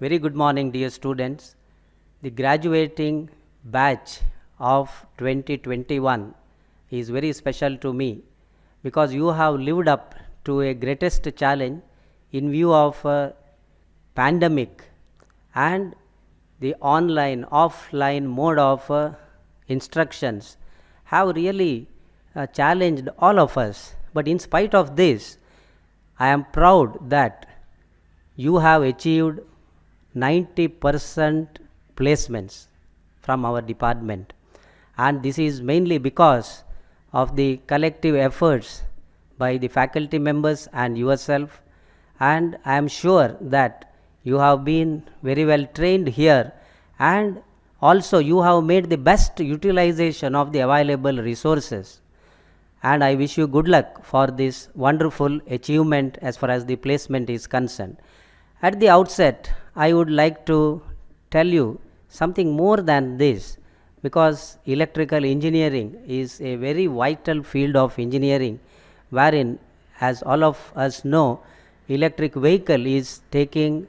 Very good morning, dear students. The graduating batch of 2021 is very special to me because you have lived up to a greatest challenge in view of pandemic and the online offline mode of instructions have really challenged all of us. But in spite of this, I am proud that you have achieved 90% placements from our department, and this is mainly because of the collective efforts by the faculty members and yourself, and I am sure that you have been very well trained here, and also you have made the best utilization of the available resources, and I wish you good luck for this wonderful achievement as far as the placement is concerned. At the outset, I would like to tell you something more than this, because electrical engineering is a very vital field of engineering wherein, as all of us know, electric vehicle is taking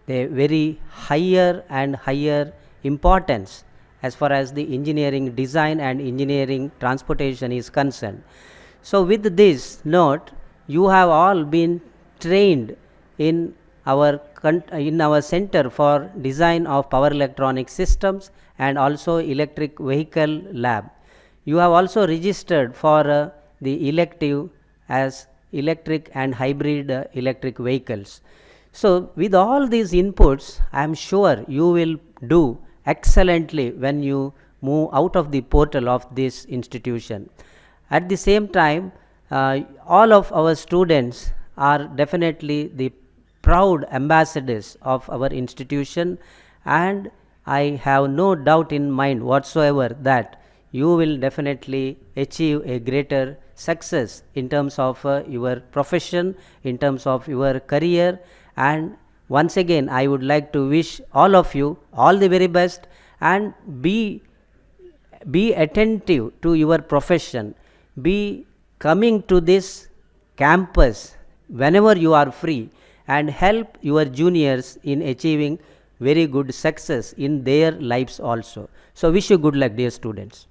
a very higher and higher importance as far as the engineering design and engineering transportation is concerned. So with this note, you have all been trained in our Center for Design of Power Electronic Systems and also Electric Vehicle Lab. You have also registered for the elective as electric and hybrid electric vehicles. So with all these inputs, I am sure you will do excellently when you move out of the portal of this institution. At the same time, all of our students are definitely the proud ambassadors of our institution, and I have no doubt in mind whatsoever that you will definitely achieve a greater success in terms of your profession, in terms of your career. And once again, I would like to wish all of you all the very best, and be attentive to your profession, be coming to this campus whenever you are free, and help your juniors in achieving very good success in their lives also. So wish you good luck, dear students.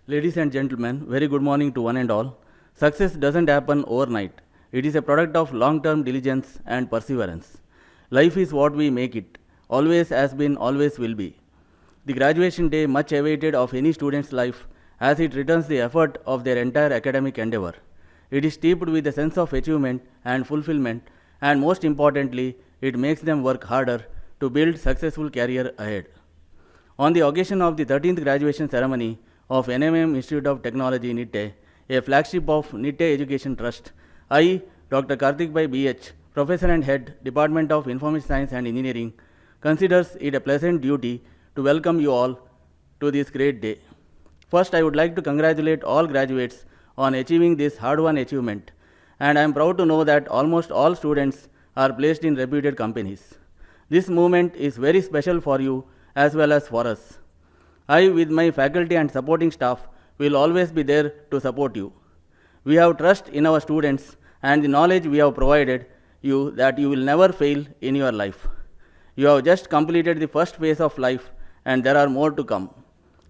Ladies and gentlemen, very good morning to one and all. Success doesn't happen overnight. It is a product of long-term diligence and perseverance. Life is what we make it. Always has been, always will be. The graduation day much awaited of any student's life as it returns the effort of their entire academic endeavor. It is steeped with a sense of achievement and fulfillment, and most importantly, it makes them work harder to build successful career ahead. On the occasion of the 13th graduation ceremony of NMM Institute of Technology, NITTE, a flagship of NITTE Education Trust, I, Dr. Karthik Bhai BH, Professor and Head, Department of Information Science and Engineering, considers it a pleasant duty to welcome you all to this great day. First, I would like to congratulate all graduates on achieving this hard-won achievement, and I am proud to know that almost all students are placed in reputed companies. This moment is very special for you as well as for us. I, with my faculty and supporting staff, will always be there to support you. We have trust in our students and the knowledge we have provided you that you will never fail in your life. You have just completed the first phase of life and there are more to come.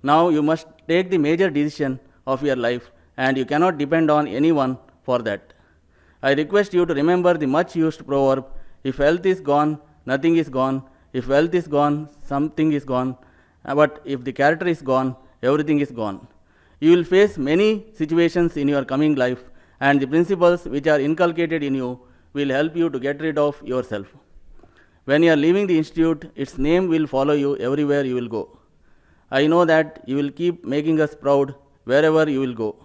Now you must take the major decision of your life and you cannot depend on anyone for that. I request you to remember the much used proverb, if health is gone, nothing is gone. If wealth is gone, something is gone. But if the character is gone, everything is gone. You will face many situations in your coming life, and the principles which are inculcated in you will help you to get rid of yourself. When you are leaving the institute, its name will follow you everywhere you will go. I know that you will keep making us proud wherever you will go.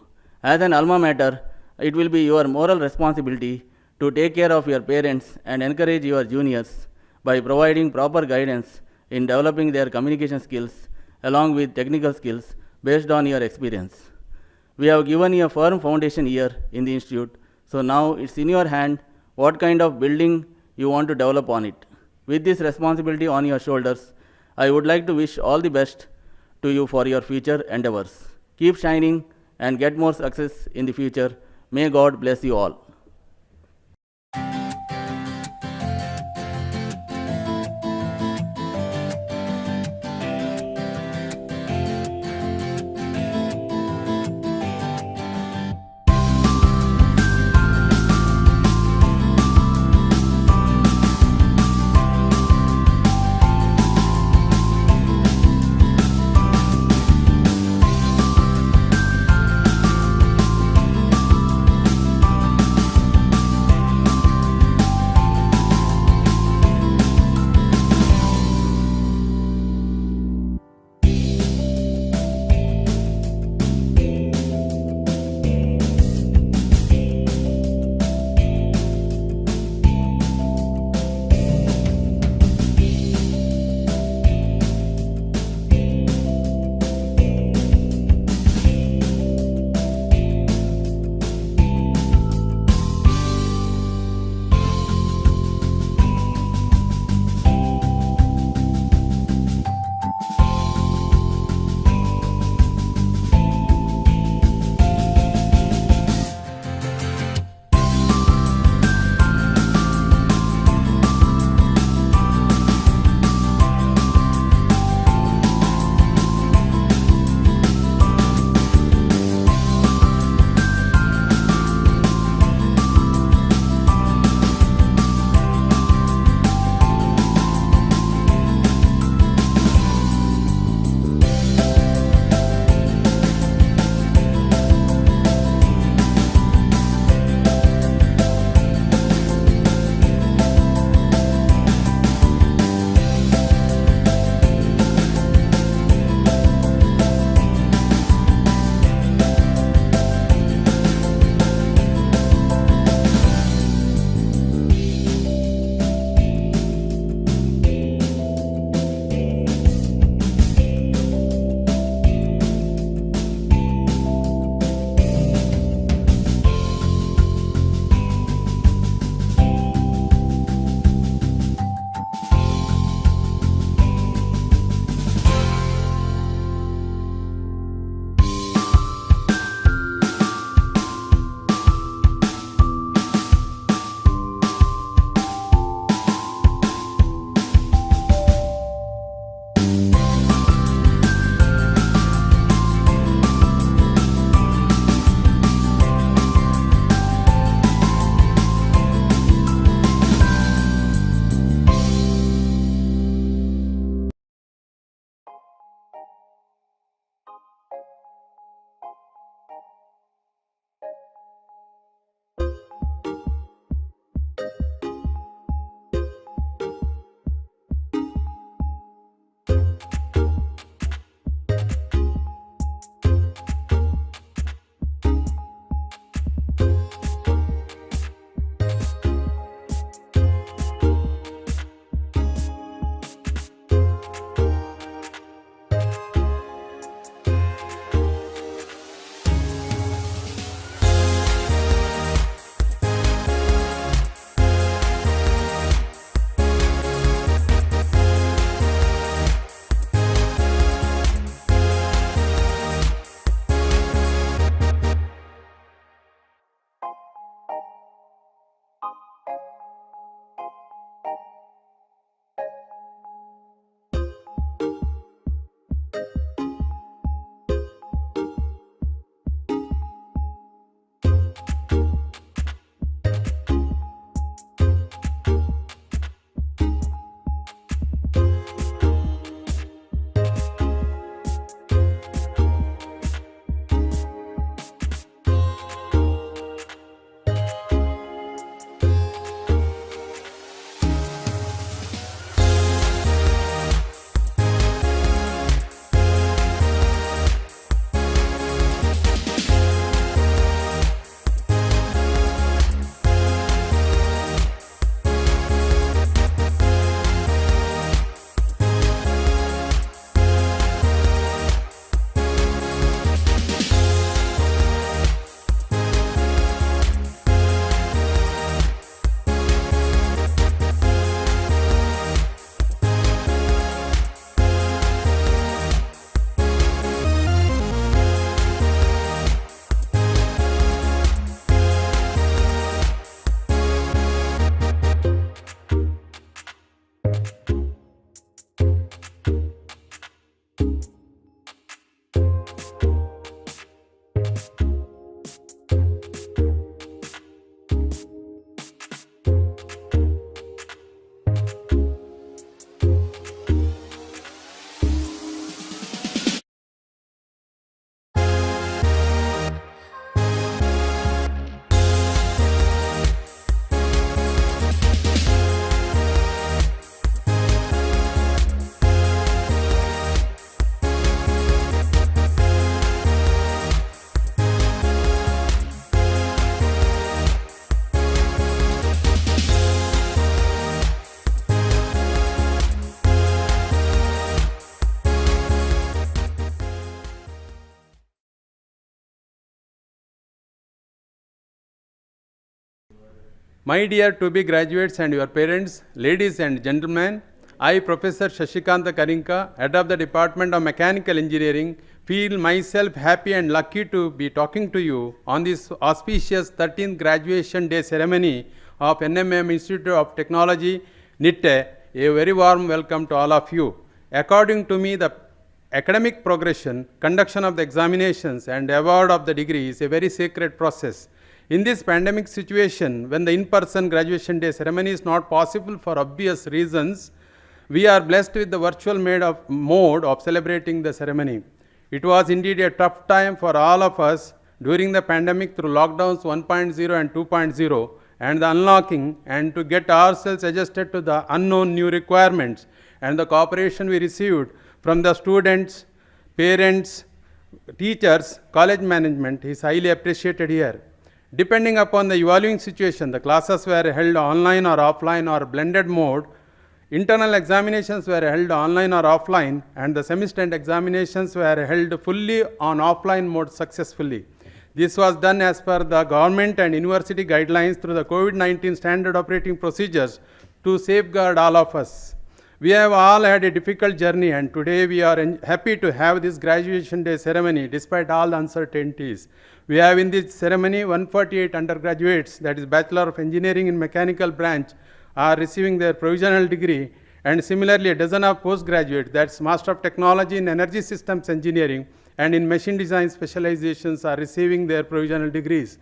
As an alma mater, it will be your moral responsibility to take care of your parents and encourage your juniors by providing proper guidance in developing their communication skills along with technical skills based on your experience. We have given you a firm foundation here in the institute, so now it's in your hand what kind of building you want to develop on it. With this responsibility on your shoulders, I would like to wish all the best to you for your future endeavors. Keep shining and get more success in the future. May God bless you all. My dear to-be graduates and your parents, ladies and gentlemen, I, Professor Shashikanta Karinka, Head of the Department of Mechanical Engineering, feel myself happy and lucky to be talking to you on this auspicious 13th Graduation Day ceremony of NMM Institute of Technology, NITTE. A very warm welcome to all of you. According to me, the academic progression, conduction of the examinations and award of the degree is a very sacred process. In this pandemic situation, when the in-person graduation day ceremony is not possible for obvious reasons, we are blessed with the virtual mode of celebrating the ceremony. It was indeed a tough time for all of us during the pandemic through lockdowns 1.0 and 2.0 and the unlocking, and to get ourselves adjusted to the unknown new requirements, and the cooperation we received from the students, parents, teachers, college management is highly appreciated here. Depending upon the evolving situation, the classes were held online or offline or blended mode. Internal examinations were held online or offline, and the semester end examinations were held fully on offline mode successfully. This was done as per the government and university guidelines through the COVID-19 standard operating procedures to safeguard all of us. We have all had a difficult journey, and today we are happy to have this graduation day ceremony despite all the uncertainties. We have in this ceremony 148 undergraduates, that is Bachelor of Engineering in Mechanical branch, are receiving their provisional degree, and similarly a dozen of postgraduates, that's Master of Technology in Energy Systems Engineering and in Machine Design specializations, are receiving their provisional degrees.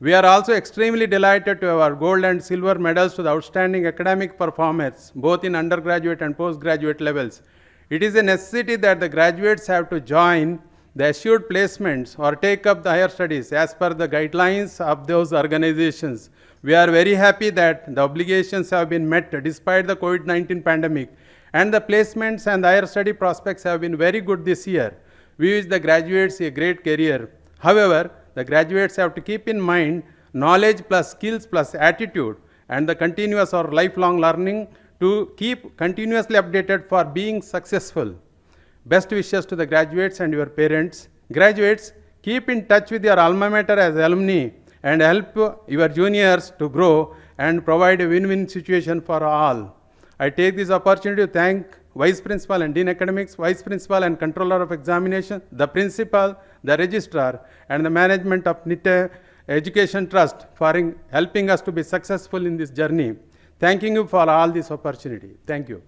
We are also extremely delighted to have our gold and silver medals to the outstanding academic performance, both in undergraduate and postgraduate levels. It is a necessity that the graduates have to join the assured placements or take up the higher studies as per the guidelines of those organizations. We are very happy that the obligations have been met despite the COVID-19 pandemic, and the placements and the higher study prospects have been very good this year. We wish the graduates a great career. However, the graduates have to keep in mind knowledge plus skills plus attitude and the continuous or lifelong learning to keep continuously updated for being successful. Best wishes to the graduates and your parents. Graduates, keep in touch with your alma mater as alumni and help your juniors to grow and provide a win-win situation for all. I take this opportunity to thank Vice Principal and Dean Academics, Vice Principal and Controller of Examination, the Principal, the Registrar, and the management of NITTE Education Trust for helping us to be successful in this journey. Thanking you for all this opportunity. Thank you.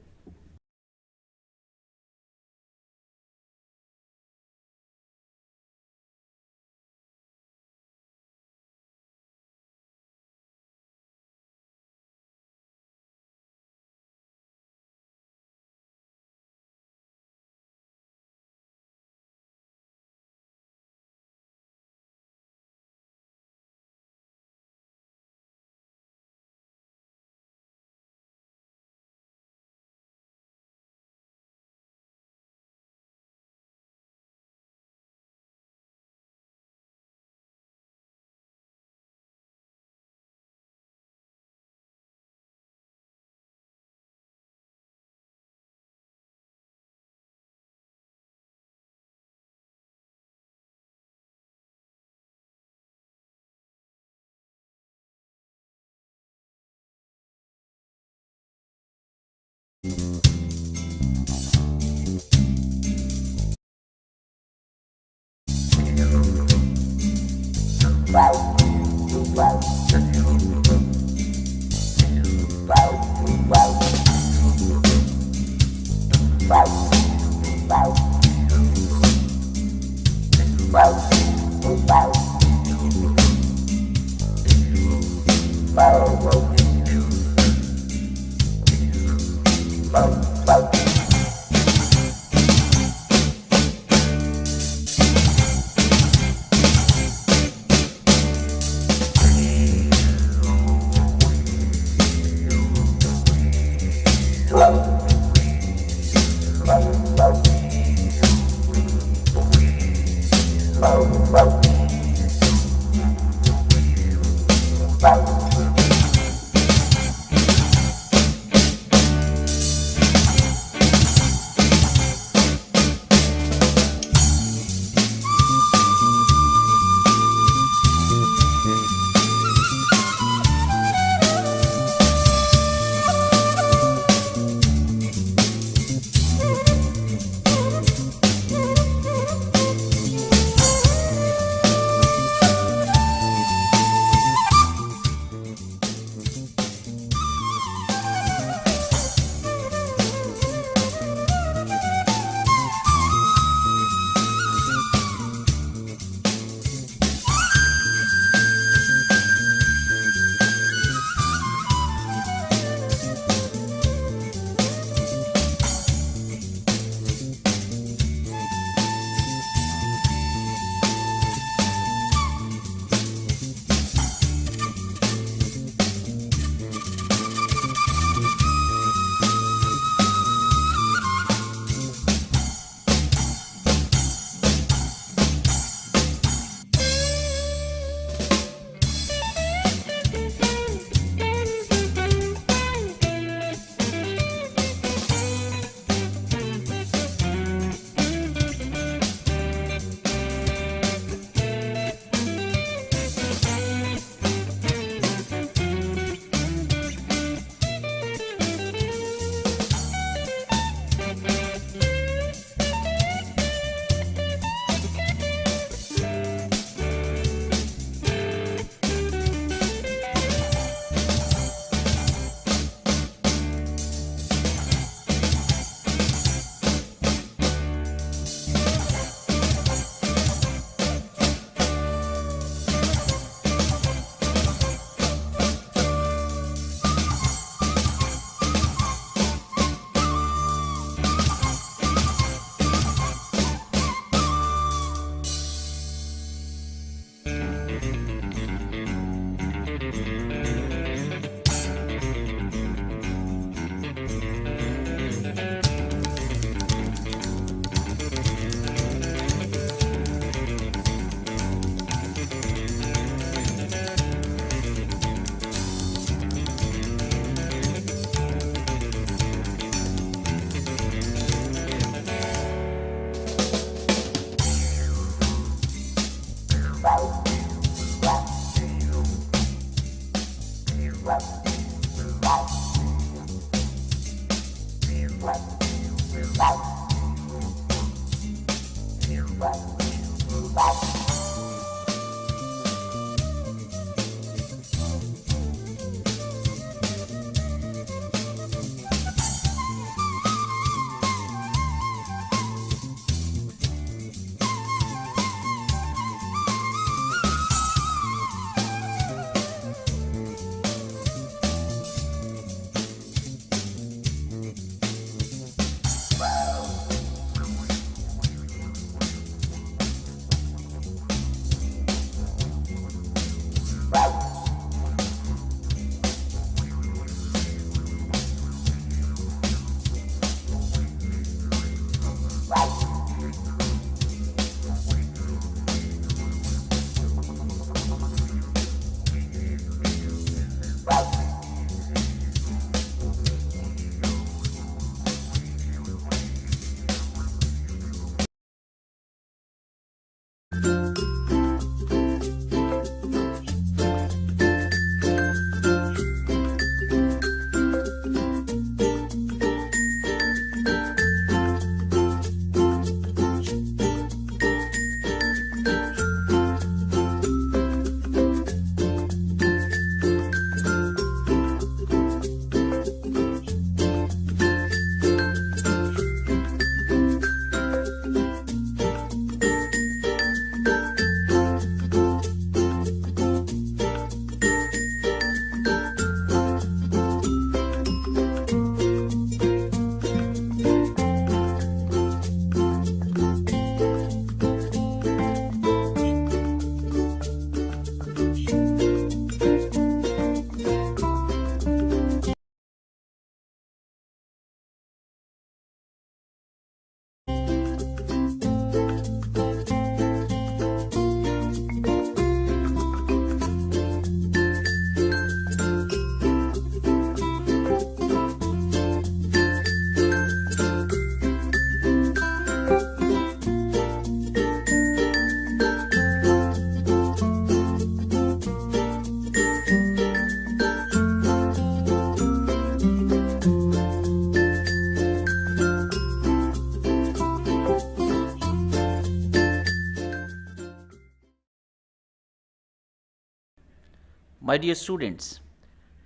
My dear students,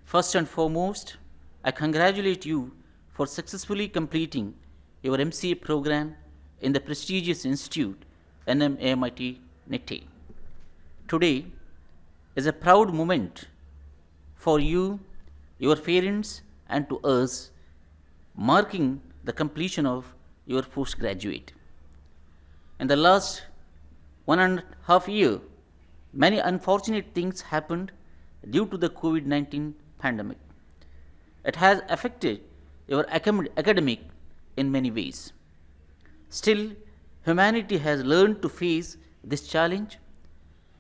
first and foremost, I congratulate you for successfully completing your MCA program in the prestigious institute NMAMIT NITE. Today is a proud moment for you, your parents, and to us, marking the completion of your postgraduate. In the last 1.5 years, many unfortunate things happened due to the COVID-19 pandemic. It has affected your academic in many ways. Still, humanity has learned to face this challenge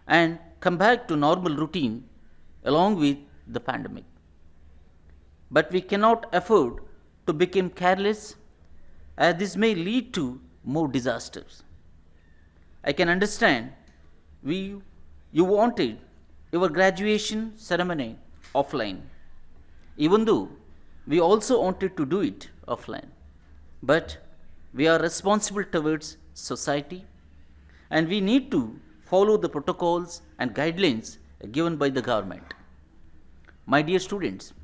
and come back to normal routine along with the pandemic. But we cannot afford to become careless, as this may lead to more disasters. I can understand you wanted your graduation ceremony offline, even though we also wanted to do it offline. But we are responsible towards society, and we need to follow the protocols and guidelines given by the government. My dear students,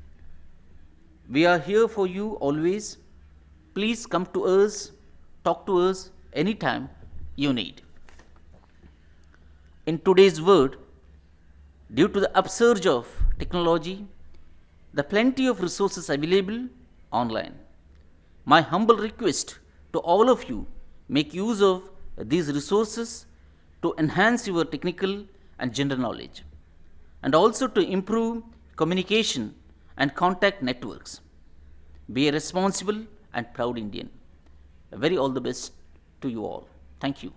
we are here for you always. Please come to us, talk to us anytime you need. In today's world, due to the upsurge of technology, the plenty of resources available online, my humble request to all of you, make use of these resources to enhance your technical and general knowledge, and also to improve communication and contact networks. Be a responsible and proud Indian. Very all the best to you all. Thank you.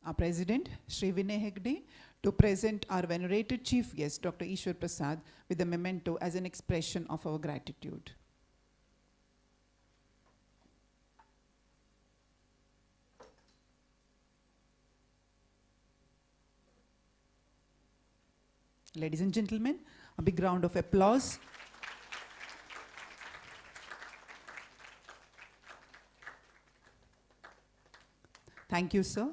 Our President, Shri Vinay Hegde, to present our venerated Chief Guest, Dr. Ishwar Prasad, with a memento as an expression of our gratitude. Ladies and gentlemen, a big round of applause. Thank you, sir.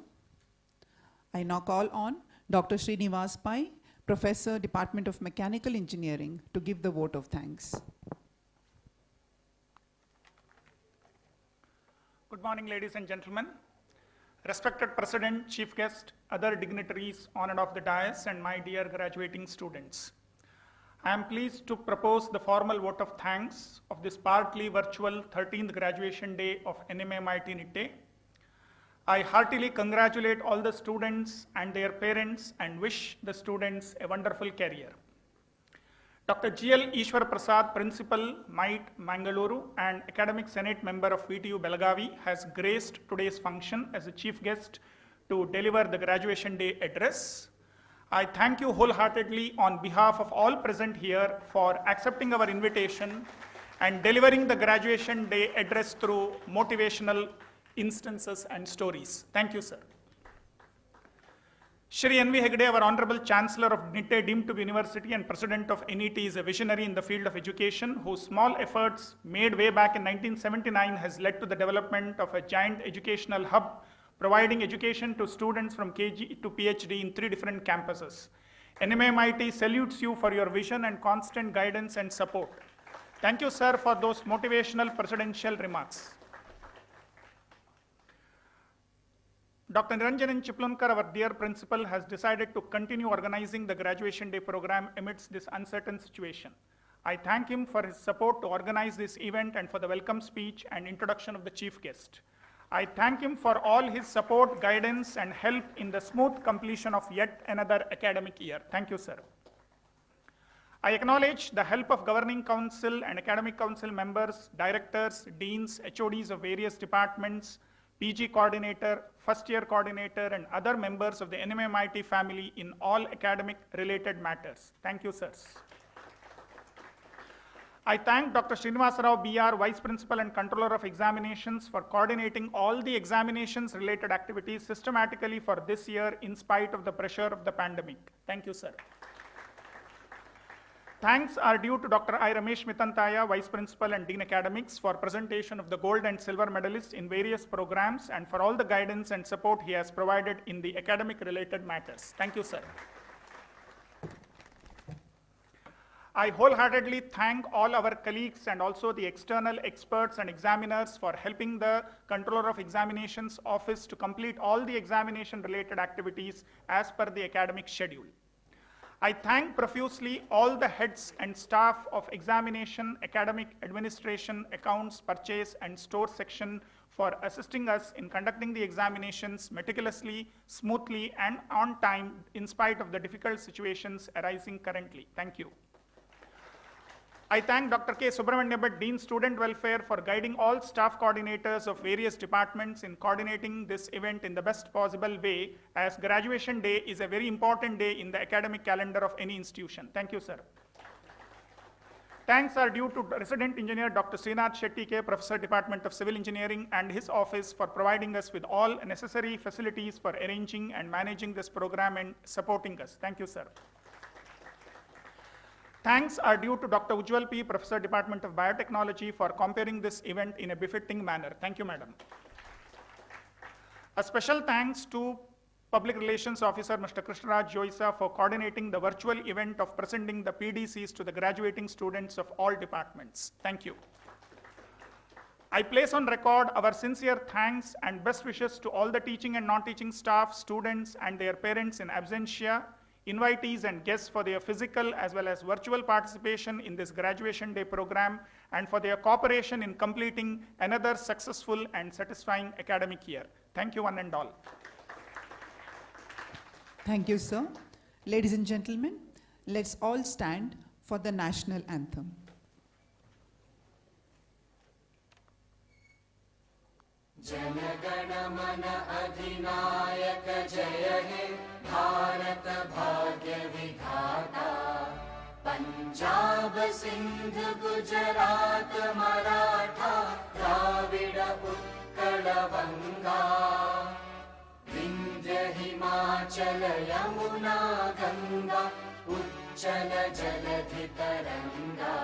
I now call on Dr. Srinivas Pai, Professor, Department of Mechanical Engineering, to give the vote of thanks. Good morning, ladies and gentlemen. Respected President, Chief Guest, other dignitaries on and off the dais, and my dear graduating students. I am pleased to propose the formal vote of thanks of this partly virtual 13th graduation day of NMMIT NITE. I heartily congratulate all the students and their parents and wish the students a wonderful career. Dr. GL Ishwar Prasad, Principal, MIT, Mangaluru, and Academic Senate Member of VTU Belagavi, has graced today's function as a chief guest to deliver the graduation day address. I thank you wholeheartedly on behalf of all present here for accepting our invitation and delivering the graduation day address through motivational instances and stories. Thank you, sir. Shri N.V. Hegde, our Honorable Chancellor of NITE deemed to be University and President of NET, is a visionary in the field of education whose small efforts made way back in 1979 has led to the development of a giant educational hub providing education to students from KG to PhD in 3 different campuses. NMMIT salutes you for your vision and constant guidance and support. Thank you, sir, for those motivational presidential remarks. Dr. Niranjan Chiplunkar, our dear principal, has decided to continue organizing the graduation day program amidst this uncertain situation. I thank him for his support to organize this event and for the welcome speech and introduction of the chief guest. I thank him for all his support, guidance, and help in the smooth completion of yet another academic year. Thank you, sir. I acknowledge the help of Governing Council and Academic Council members, directors, deans, HODs of various departments, PG coordinator, first-year coordinator, and other members of the NMMIT family in all academic-related matters. Thank you, sirs. I thank Dr. Srinivasa Rao BR, Vice Principal and Controller of Examinations, for coordinating all the examinations-related activities systematically for this year in spite of the pressure of the pandemic. Thank you, sir. Thanks are due to Dr. I. Ramesh Mitantaya, Vice Principal and Dean Academics, for presentation of the gold and silver medalists in various programs and for all the guidance and support he has provided in the academic-related matters. Thank you, sir. I wholeheartedly thank all our colleagues and also the external experts and examiners for helping the Controller of Examinations Office to complete all the examination-related activities as per the academic schedule. I thank profusely all the heads and staff of examination, academic, administration, accounts, purchase, and store section for assisting us in conducting the examinations meticulously, smoothly, and on time in spite of the difficult situations arising currently. Thank you. I thank Dr. K. Subramanya Bhatt, Dean Student Welfare, for guiding all staff coordinators of various departments in coordinating this event in the best possible way, as graduation day is a very important day in the academic calendar of any institution. Thank you, sir. Thanks are due to Resident Engineer Dr. Srinath Shetty K, Professor, Department of Civil Engineering, and his office for providing us with all necessary facilities for arranging and managing this program and supporting us. Thank you, sir. Thanks are due to Dr. Ujjwal P, Professor, Department of Biotechnology, for comparing this event in a befitting manner. Thank you, madam. A special thanks to Public Relations Officer Mr. Krishnaraj Joisa for coordinating the virtual event of presenting the PDCs to the graduating students of all departments. Thank you. I place on record our sincere thanks and best wishes to all the teaching and non-teaching staff, students, and their parents in absentia, invitees and guests for their physical as well as virtual participation in this graduation day program and for their cooperation in completing another successful and satisfying academic year. Thank you one and all. Thank you, sir. Ladies and gentlemen, let's all stand for the national anthem. जनगण मन अधिनायक जय हे भारत भाग्य विधाता पंजाब सिंध गुजरात मराठा द्राविड उत्कल बंगा विंध्य हिमाचल यमुना गंगा उच्चल जलधि तरंगा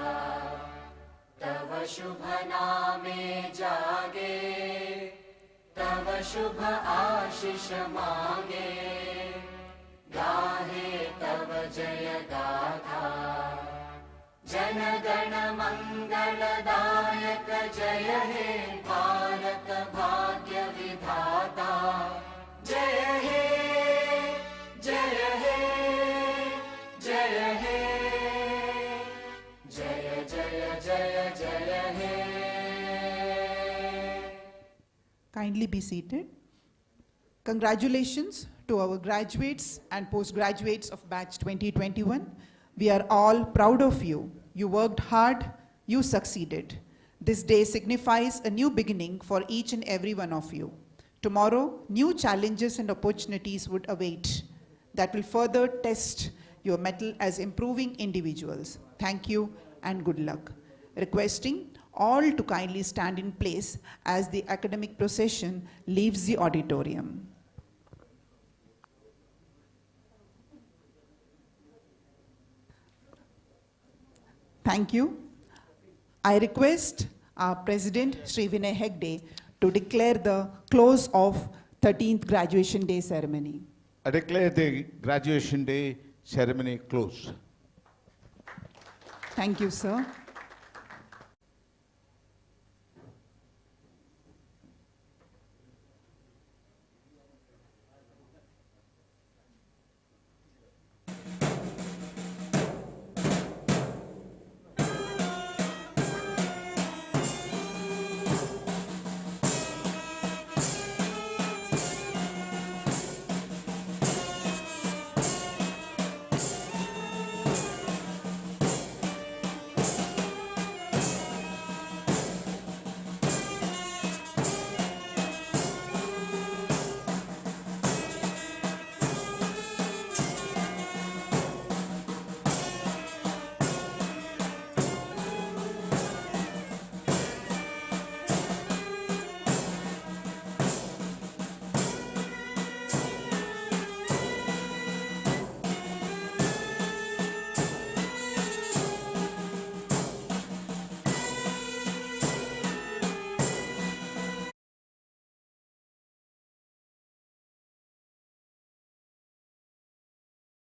तव शुभ नामे जागे तव शुभ आशीष मांगे गाहे तव जय गाथा जन गण मंगलदायक जय हे भारत भाग्य विधाता जय हे जय हे जय हे जय जय जय जय हे. Kindly be seated. Congratulations to our graduates and postgraduates of batch 2021. We are all proud of you. You worked hard, you succeeded. This day signifies a new beginning for each and every one of you. Tomorrow, new challenges and opportunities would await that will further test your mettle as improving individuals. Thank you and good luck. Requesting all to kindly stand in place as the academic procession leaves the auditorium. Thank you. I request our President, Sri Vinay Hegde, to declare the close of 13th Graduation Day ceremony. I declare the Graduation Day ceremony closed. Thank you, sir.